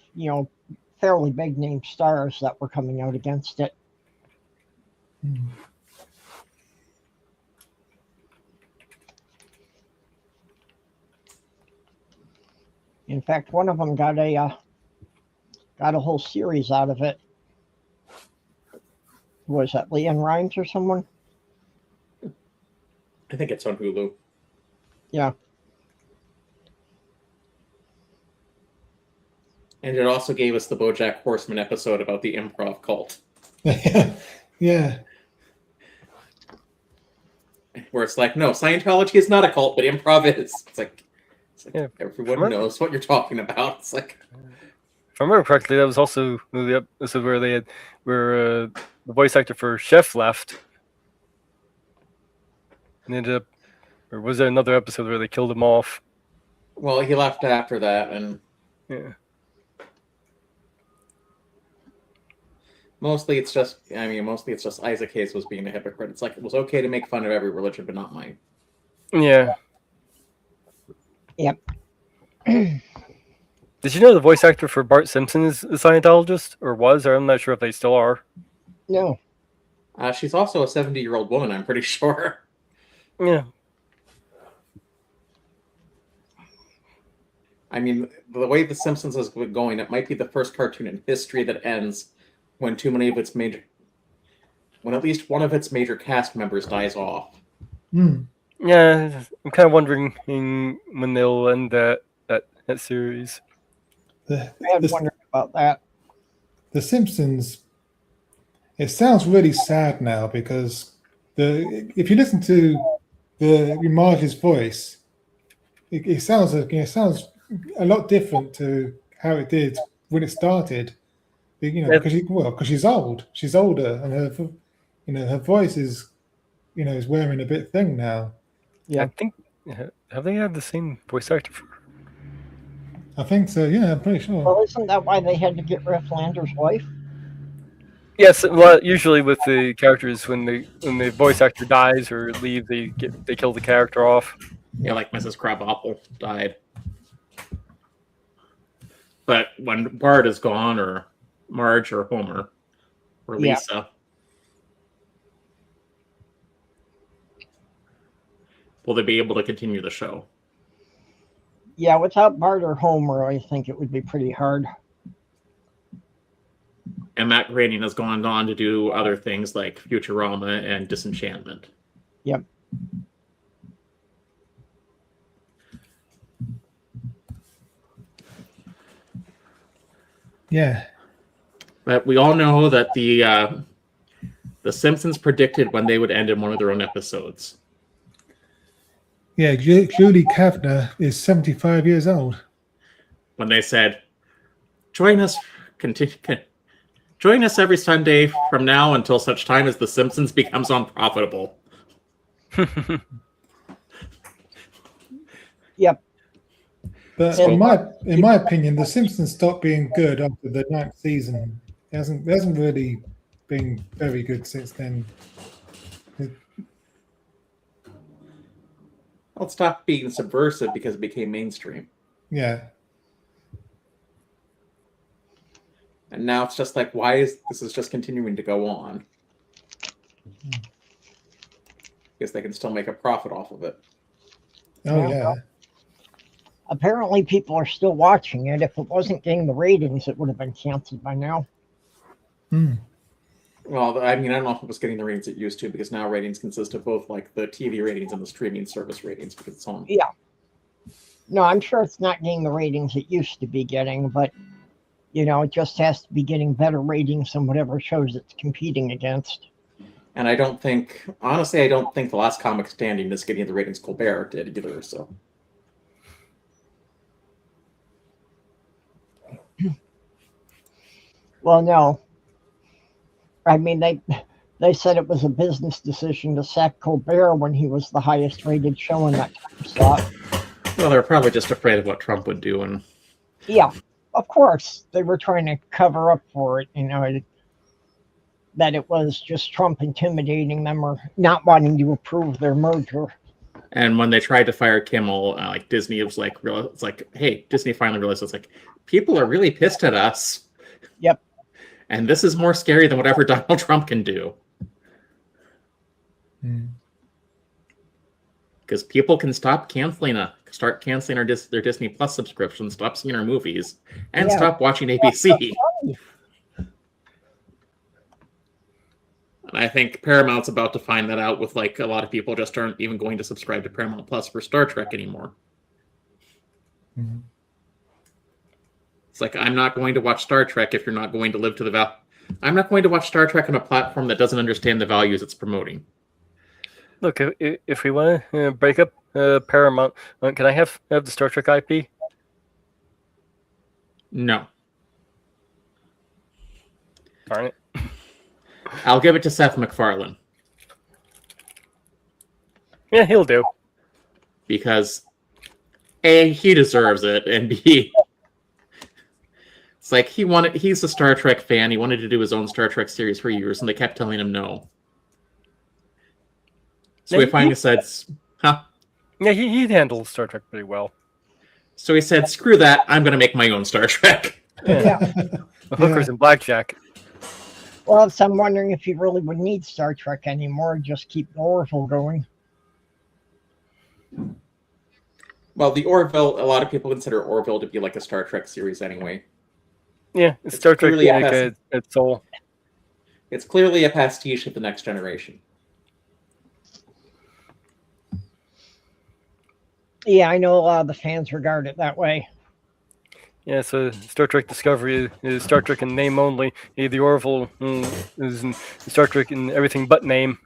fairly big name stars that were coming out against it. In fact, one of them got a whole series out of it. Was that Leanne Rimes or someone? I think it's on Hulu. Yeah. And it also gave us the BoJack Horseman episode about the improv cult. Yeah. Where it's like, no, Scientology is not a cult, but improv is. It's like yeah. Everyone knows what you're talking about. It's like, if I remember correctly, that was also the episode where the voice actor for Chef left. And ended up, or was there another episode where they killed him off? Well, he left after that, and yeah. Mostly it's just Isaac Hayes was being a hypocrite. It's like it was okay to make fun of every religion, but not mine. Yeah. Yep. Did you know the voice actor for Bart Simpson is a Scientologist, or was? Or I'm not sure if they still are. No. She's also a 70-year-old woman, I'm pretty sure. Yeah. I mean, the way The Simpsons is going, it might be the first cartoon in history that ends when at least one of its major cast members dies off. Yeah, I'm kind of wondering when they'll end that series. I had wondered about that. The Simpsons, it sounds really sad now because if you listen to Marge's voice, it sounds a lot different to how it did when it started. Because she's old, she's older, and her voice is is wearing a bit thin now. Yeah, I think have they had the same voice actor? I think so. Yeah, I'm pretty sure. Well, isn't that why they had to get Ref Lander's wife? Yes, well, usually with the characters, when the voice actor dies or leave, they kill the character off. Yeah, like Mrs. Krabappel died. But when Bart is gone, or Marge, or Homer, or Lisa, will they be able to continue the show? Yeah, without Bart or Homer, I think it would be pretty hard. And Matt Groening has gone on to do other things like Futurama and Disenchantment. Yep. Yeah. But we all know that the Simpsons predicted when they would end in one of their own episodes. Yeah, Julie Kavner is 75 years old. When they said, join us every Sunday from now until such time as The Simpsons becomes unprofitable. Yep. But in my opinion, The Simpsons stopped being good after the 9th season. It hasn't really been very good since then. Well, it stopped being subversive because it became mainstream. Yeah. And now it's just like, why is this just continuing to go on? Because they can still make a profit off of it. Oh, yeah. Apparently people are still watching it. If it wasn't getting the ratings, it would have been canceled by now. Well, I mean, I don't know if it was getting the ratings it used to, because now ratings consist of both like the TV ratings and the streaming service ratings, because it's on. Yeah. No, I'm sure it's not getting the ratings it used to be getting, but it just has to be getting better ratings than whatever shows it's competing against. And honestly, I don't think The Last Comic Standing is getting the ratings Colbert did either, so. Well, no. I mean, they said it was a business decision to sack Colbert when he was the highest rated show in that time slot. Well, they're probably just afraid of what Trump would do. And yeah, of course. They were trying to cover up for it, that it was just Trump intimidating them or not wanting to approve their merger. And when they tried to fire Kimmel, like Disney was like, it's like, hey, Disney finally realized it's like, people are really pissed at us. Yep. And this is more scary than whatever Donald Trump can do. Because people can start canceling their Disney Plus subscriptions, stop seeing our movies, and stop watching ABC. And I think Paramount's about to find that out with like a lot of people just aren't even going to subscribe to Paramount Plus for Star Trek anymore. It's like, I'm not going to watch Star Trek if you're not going to live to the I'm not going to watch Star Trek on a platform that doesn't understand the values it's promoting. Look, if we want to break up Paramount, can I have the Star Trek IP? No. Darn it. I'll give it to Seth MacFarlane. Yeah, he'll do. Because A, he deserves it, and B, it's like he's a Star Trek fan. He wanted to do his own Star Trek series for years, and they kept telling him no. So he finally said, huh? Yeah, he handled Star Trek pretty well. So he said, screw that, I'm going to make my own Star Trek. Yeah. Hookers and Blackjack. Well, so I'm wondering if you really would need Star Trek anymore, just keep the Orville going. Well, the Orville, a lot of people consider Orville to be like a Star Trek series anyway. Yeah, it's Star Trek like its soul. It's clearly a pastiche of the Next Generation. Yeah, I know a lot of the fans regard it that way. Yeah, so Star Trek Discovery is Star Trek in name only. The Orville is in Star Trek in everything but name.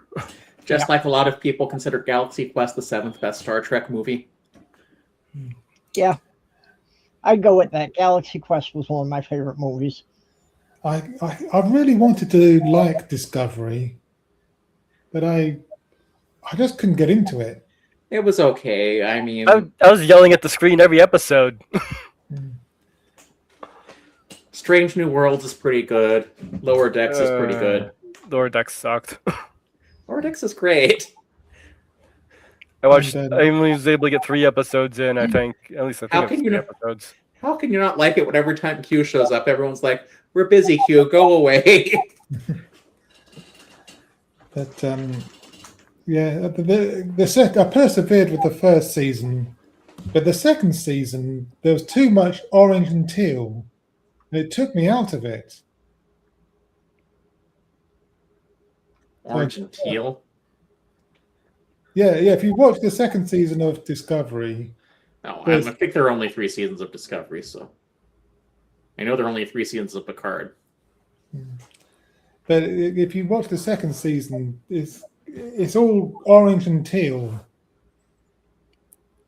Just like a lot of people consider Galaxy Quest the 7th best Star Trek movie. Yeah, I'd go with that. Galaxy Quest was one of my favorite movies. I really wanted to like Discovery, but I just couldn't get into it. It was okay. I mean, I was yelling at the screen every episode. Strange New Worlds is pretty good. Lower Decks is pretty good. Lower Decks sucked. Lower Decks is great. I only was able to get 3 episodes in, I think. At least I think it was 3 episodes. How can you not like it when every time Q shows up, everyone's like, "We're busy, Q, go away." But yeah, I persevered with the first season, but the second season there was too much orange and teal. It took me out of it. Orange and teal. Yeah. If you watch the second season of Discovery, I think there are only 3 seasons of Discovery, so I know there are only 3 seasons of Picard. But if you watch the second season, it's all orange and teal.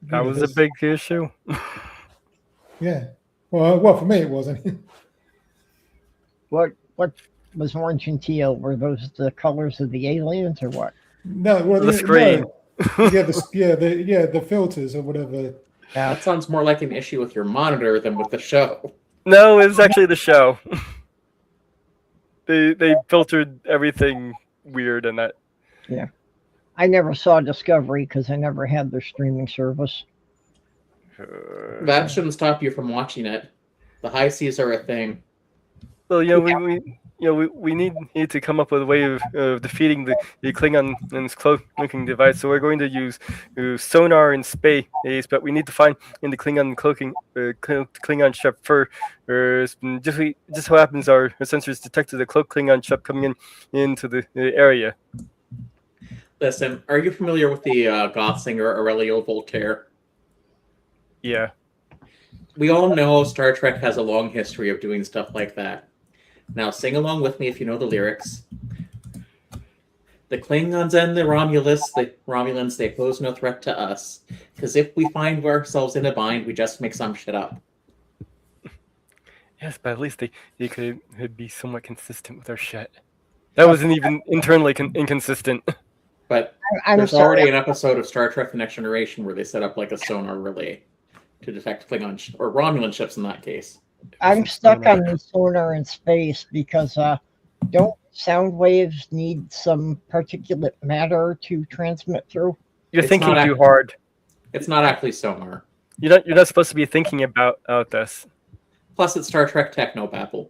That was a big issue. Yeah. Well, for me it wasn't. What was orange and teal? Were those the colors of the aliens or what? No, well, the screen. No. The filters or whatever. That sounds more like an issue with your monitor than with the show. No, it was actually the show. They filtered everything weird in that. Yeah. I never saw Discovery because I never had their streaming service. That shouldn't stop you from watching it. The high seas are a thing. Well, we need to come up with a way of defeating the Klingon's cloaking device. So we're going to use sonar in space, but we need to find in the Klingon ship first. Just so happens our sensors detected the Klingon ship coming into the area. Listen, are you familiar with the goth singer Aurelio Voltaire? Yeah. We all know Star Trek has a long history of doing stuff like that. Now sing along with me if you know the lyrics. The Klingons and the Romulans, they pose no threat to us. Because if we find ourselves in a bind, we just make some shit up. Yes, but at least they could be somewhat consistent with their shit. That wasn't even internally inconsistent. But there's already an episode of Star Trek The Next Generation where they set up like a sonar relay to detect Klingon or Romulan ships in that case. I'm stuck on the sonar in space because don't sound waves need some particulate matter to transmit through? You're thinking too hard. It's not actually sonar. You're not supposed to be thinking about this. Plus, it's Star Trek technobabble.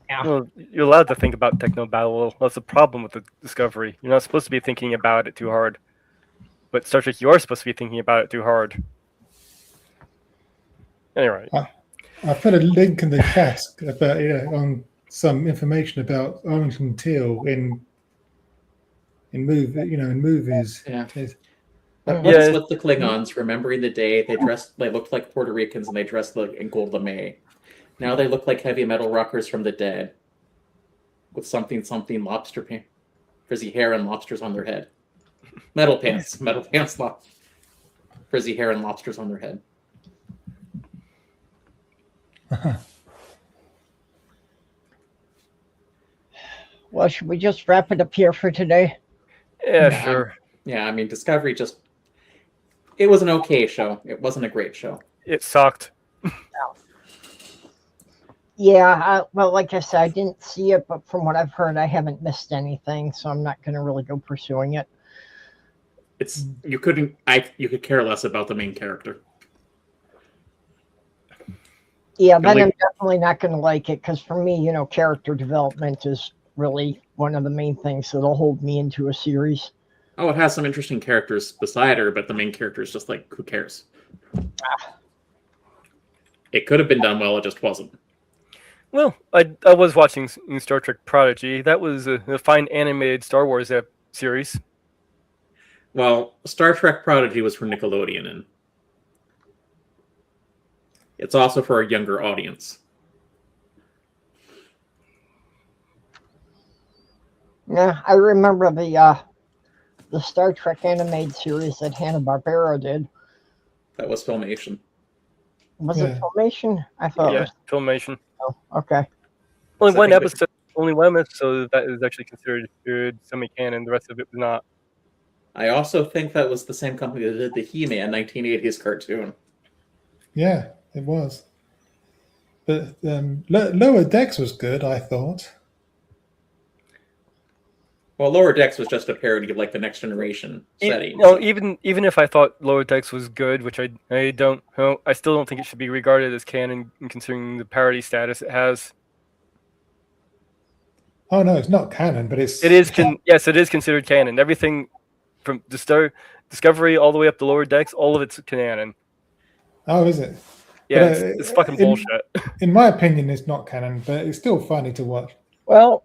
Yeah. Well, you're allowed to think about technobabble. That's the problem with the Discovery. You're not supposed to be thinking about it too hard. But Star Trek, you are supposed to be thinking about it too hard. Anyway. I put a link in the chat about on some information about orange and teal in movies. Yeah. What is with the Klingons? Remembering the day they looked like Puerto Ricans and they dressed in gold lame. Now they look like heavy metal rockers from the dead, with something lobster frizzy hair and lobsters on their head. Metal pants, frizzy hair and lobsters on their head. Well, should we just wrap it up here for today? Yeah, sure. Yeah, I mean, Discovery it was an okay show. It wasn't a great show. It sucked. Yeah, well, like I said, I didn't see it, but from what I've heard, I haven't missed anything, so I'm not going to really go pursuing it. You could care less about the main character. Yeah, then I'm definitely not going to like it, because for me, character development is really one of the main things that'll hold me into a series. Oh, it has some interesting characters beside her, but the main character is just like, who cares? It could have been done well, it just wasn't. Well, I was watching Star Trek Prodigy. That was a fine animated Star Wars series. Well, Star Trek Prodigy was for Nickelodeon, and it's also for a younger audience. Yeah, I remember the Star Trek animated series that Hanna-Barbera did. That was Filmation. Was it Filmation? I thought it Yeah, was. Filmation. Oh, okay. Only So I one think episode. Only one episode that is actually considered semi-canon. The rest of it was not. I also think that was the same company that did the He-Man 1980s cartoon. Yeah, it was. But Lower Decks was good, I thought. Well, Lower Decks was just a parody of like the Next Generation setting. No, even if I thought Lower Decks was good, which I don't, I still don't think it should be regarded as canon, considering the parody status it has. Oh no, it's not canon, but it's. It is yes, it is considered canon. Everything from Discovery all the way up to Lower Decks, all of it's canon. Oh, is it? Yeah, But, it's fucking bullshit. In my opinion, it's not canon, but it's still funny to watch. Well,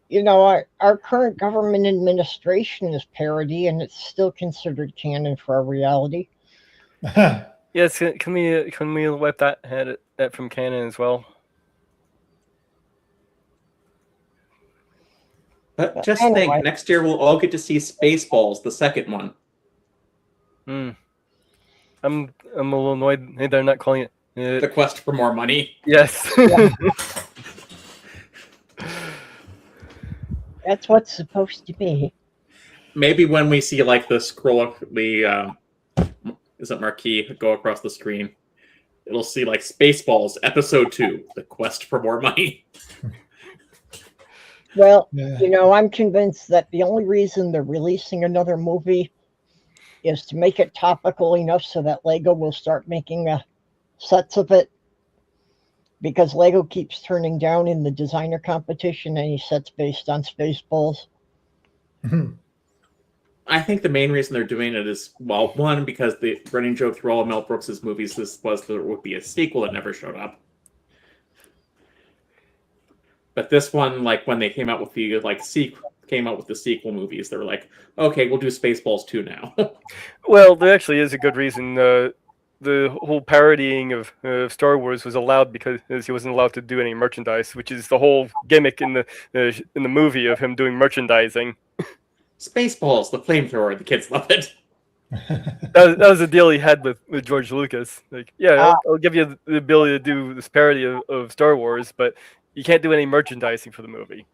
you know, our current government administration is parody, and it's still considered canon for our reality. Yes, can we wipe that from canon as well? But just Anyway. think, next year we'll all get to see Spaceballs, the second one. I'm a little annoyed they're not calling it The Quest for More Money. Yes. That's what's supposed to be. Maybe when we see like the scroll, is it marquee go across the screen, it'll see like Spaceballs Episode 2, The Quest for More Money. Well, you know, I'm convinced that the only reason they're releasing another movie is to make it topical enough so that Lego will start making sets of it. Because Lego keeps turning down in the designer competition any sets based on Spaceballs. I think the main reason they're doing it is, well, one, because the running joke through all of Mel Brooks' movies was there would be a sequel that never showed up. But this one, like when they came out with the sequel movies, they were like, okay, we'll do Spaceballs 2 now. Well, there actually is a good reason. The whole parodying of Star Wars was allowed because he wasn't allowed to do any merchandise, which is the whole gimmick in the movie of him doing merchandising. Spaceballs, the flamethrower, the kids love it. That was the deal he had with George Lucas. Like, yeah, I'll give you the ability to do this parody of Star Wars, but you can't do any merchandising for the movie.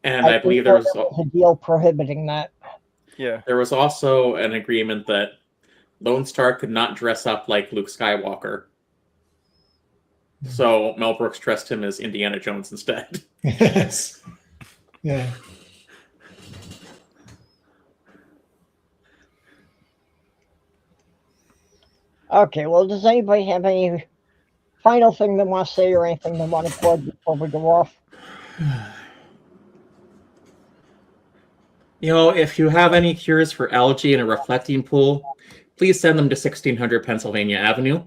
And I believe there was a deal prohibiting that. Yeah. There was also an agreement that Lone Star could not dress up like Luke Skywalker. So Mel Brooks dressed him as Indiana Jones instead. Yes. Yeah. Okay, well, does anybody have any final thing they want to say or anything they want to plug before we go off? You know, if you have any cures for algae in a reflecting pool, please send them to 1600 Pennsylvania Avenue.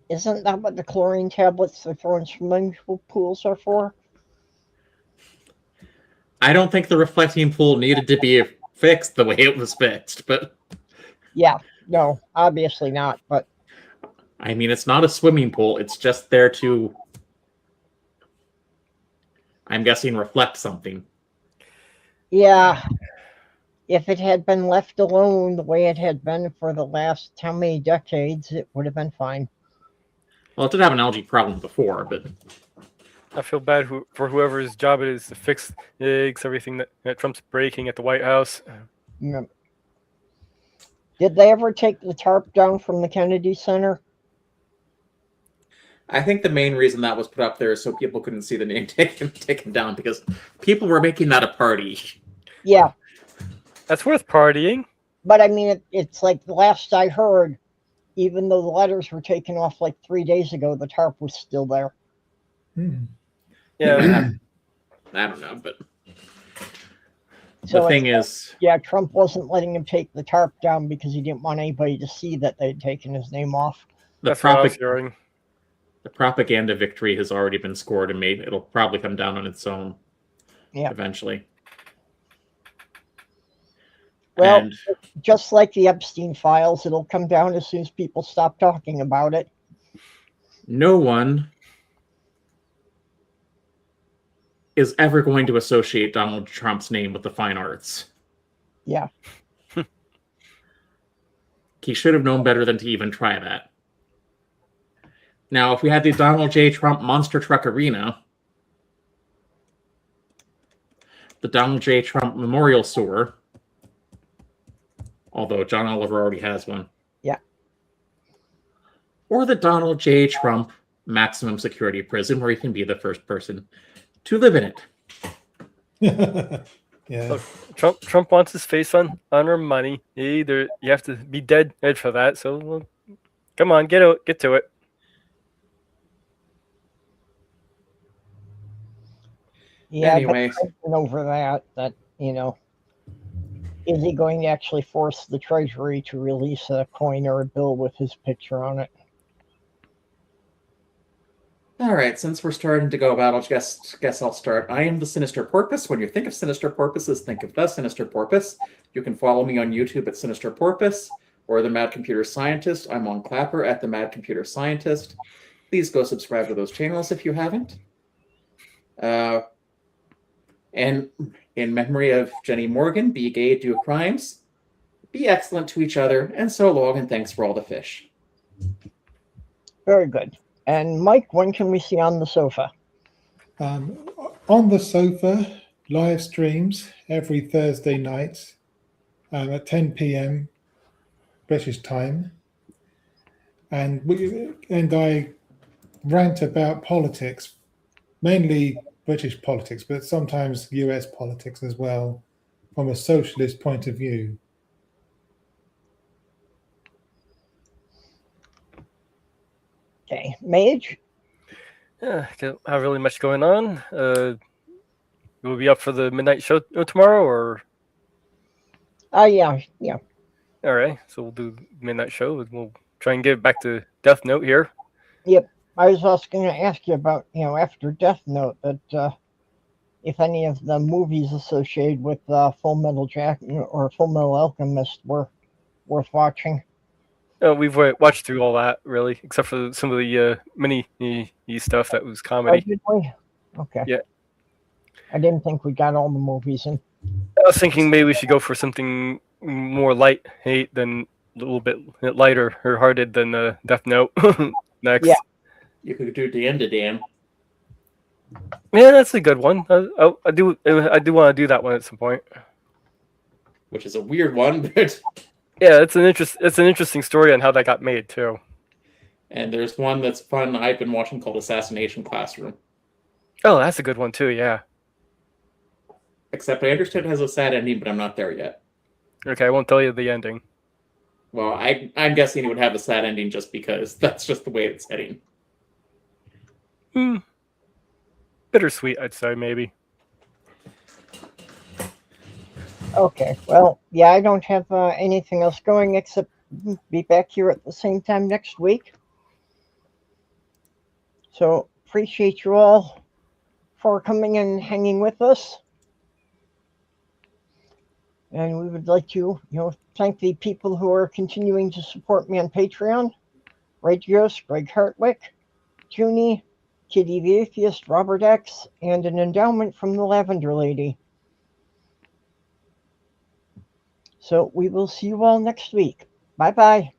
Isn't that what the chlorine tablets they're throwing swimming pools are for? I don't think the reflecting pool needed to be fixed the way it was fixed, but... Yeah, no, obviously not, but... I mean, it's not a swimming pool, it's just there to... I'm guessing reflect something. Yeah, if it had been left alone the way it had been for the last how many decades, it would have been fine. Well, it did have an algae problem before, but... I feel bad for whoever's job it is to fix everything that Trump's breaking at the White House. Yeah. Did they ever take the tarp down from the Kennedy Center? I think the main reason that was put up there is so people couldn't see the name taken down, because people were making that a party. Yeah. That's worth partying. But I mean, it's like the last I heard, even though the letters were taken off like 3 days ago, the tarp was still there. Yeah. I don't know, but So the thing is... Yeah, Trump wasn't letting him take the tarp down because he didn't want anybody to see that they'd taken his name off. That's what I was hearing. The propaganda victory has already been scored and made. It'll probably come down on its own eventually. Well, just like the Epstein files, it'll come down as soon as people stop talking about it. No one is ever going to associate Donald Trump's name with the fine arts. Yeah. He should have known better than to even try that. Now, if we had the Donald J. Trump Monster Truck Arena, the Donald J. Trump Memorial Sewer, although John Oliver already has one. Yeah. Or the Donald J. Trump Maximum Security Prison, where he can be the first person to live in it. Yeah. Look, Trump wants his face on our money. Either you have to be dead for that. So well, come on, get to it. Yeah, Anyway. but over that, is he going to actually force the Treasury to release a coin or a bill with his picture on it? All right, since we're starting to go about, I guess I'll start. I am the Sinister Porpoise. When you think of Sinister Porpoises, think of the Sinister Porpoise. You can follow me on YouTube at Sinister Porpoise or the Mad Computer Scientist. I'm on Clapper at the Mad Computer Scientist. Please go subscribe to those channels if you haven't. And in memory of Jenny Morgan, be gay, do crimes, be excellent to each other, and so long, and thanks for all the fish. Very good. And Mike, when can we see On the Sofa? On the Sofa live streams every Thursday night at 10 p.m. British time, and I rant about politics, mainly British politics, but sometimes US politics as well, from a socialist point of view. Okay, Mage? Yeah, don't have really much going on. We'll be up for the midnight show tomorrow, or? Yeah. All right, so we'll do midnight show. We'll try and get back to Death Note here. Yep. I was also going to ask you about, after Death Note, that if any of the movies associated with Full Metal Jacket or Full Metal Alchemist were worth watching. We've watched through all that, really, except for some of the mini stuff that was comedy. Oh, did we? Okay. Yeah. I didn't think we got all the movies in. I was thinking maybe we should go for something more light hate than a little bit lighter or hearted than Death Note next. Yeah. You could do Dan to Dan. Yeah, that's a good one. I do want to do that one at some point. Which is a weird one, but yeah, it's an interesting story on how that got made too. And there's one that's fun I've been watching called Assassination Classroom. Oh, that's a good one too. Yeah. Except I understand it has a sad ending, but I'm not there yet. Okay, I won't tell you the ending. Well, I'm guessing it would have a sad ending just because that's just the way it's heading. Bittersweet, I'd say, maybe. Okay, well, yeah, I don't have anything else going except be back here at the same time next week. So appreciate you all for coming and hanging with us. And we would like to, thank the people who are continuing to support me on Patreon. Radios, Greg Hartwick, Junie, Kitty the Atheist, Robert X, and an endowment from the Lavender Lady. So we will see you all next week. Bye-bye.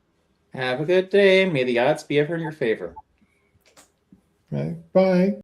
Have a good day. May the odds be ever in your favor. Right. Bye.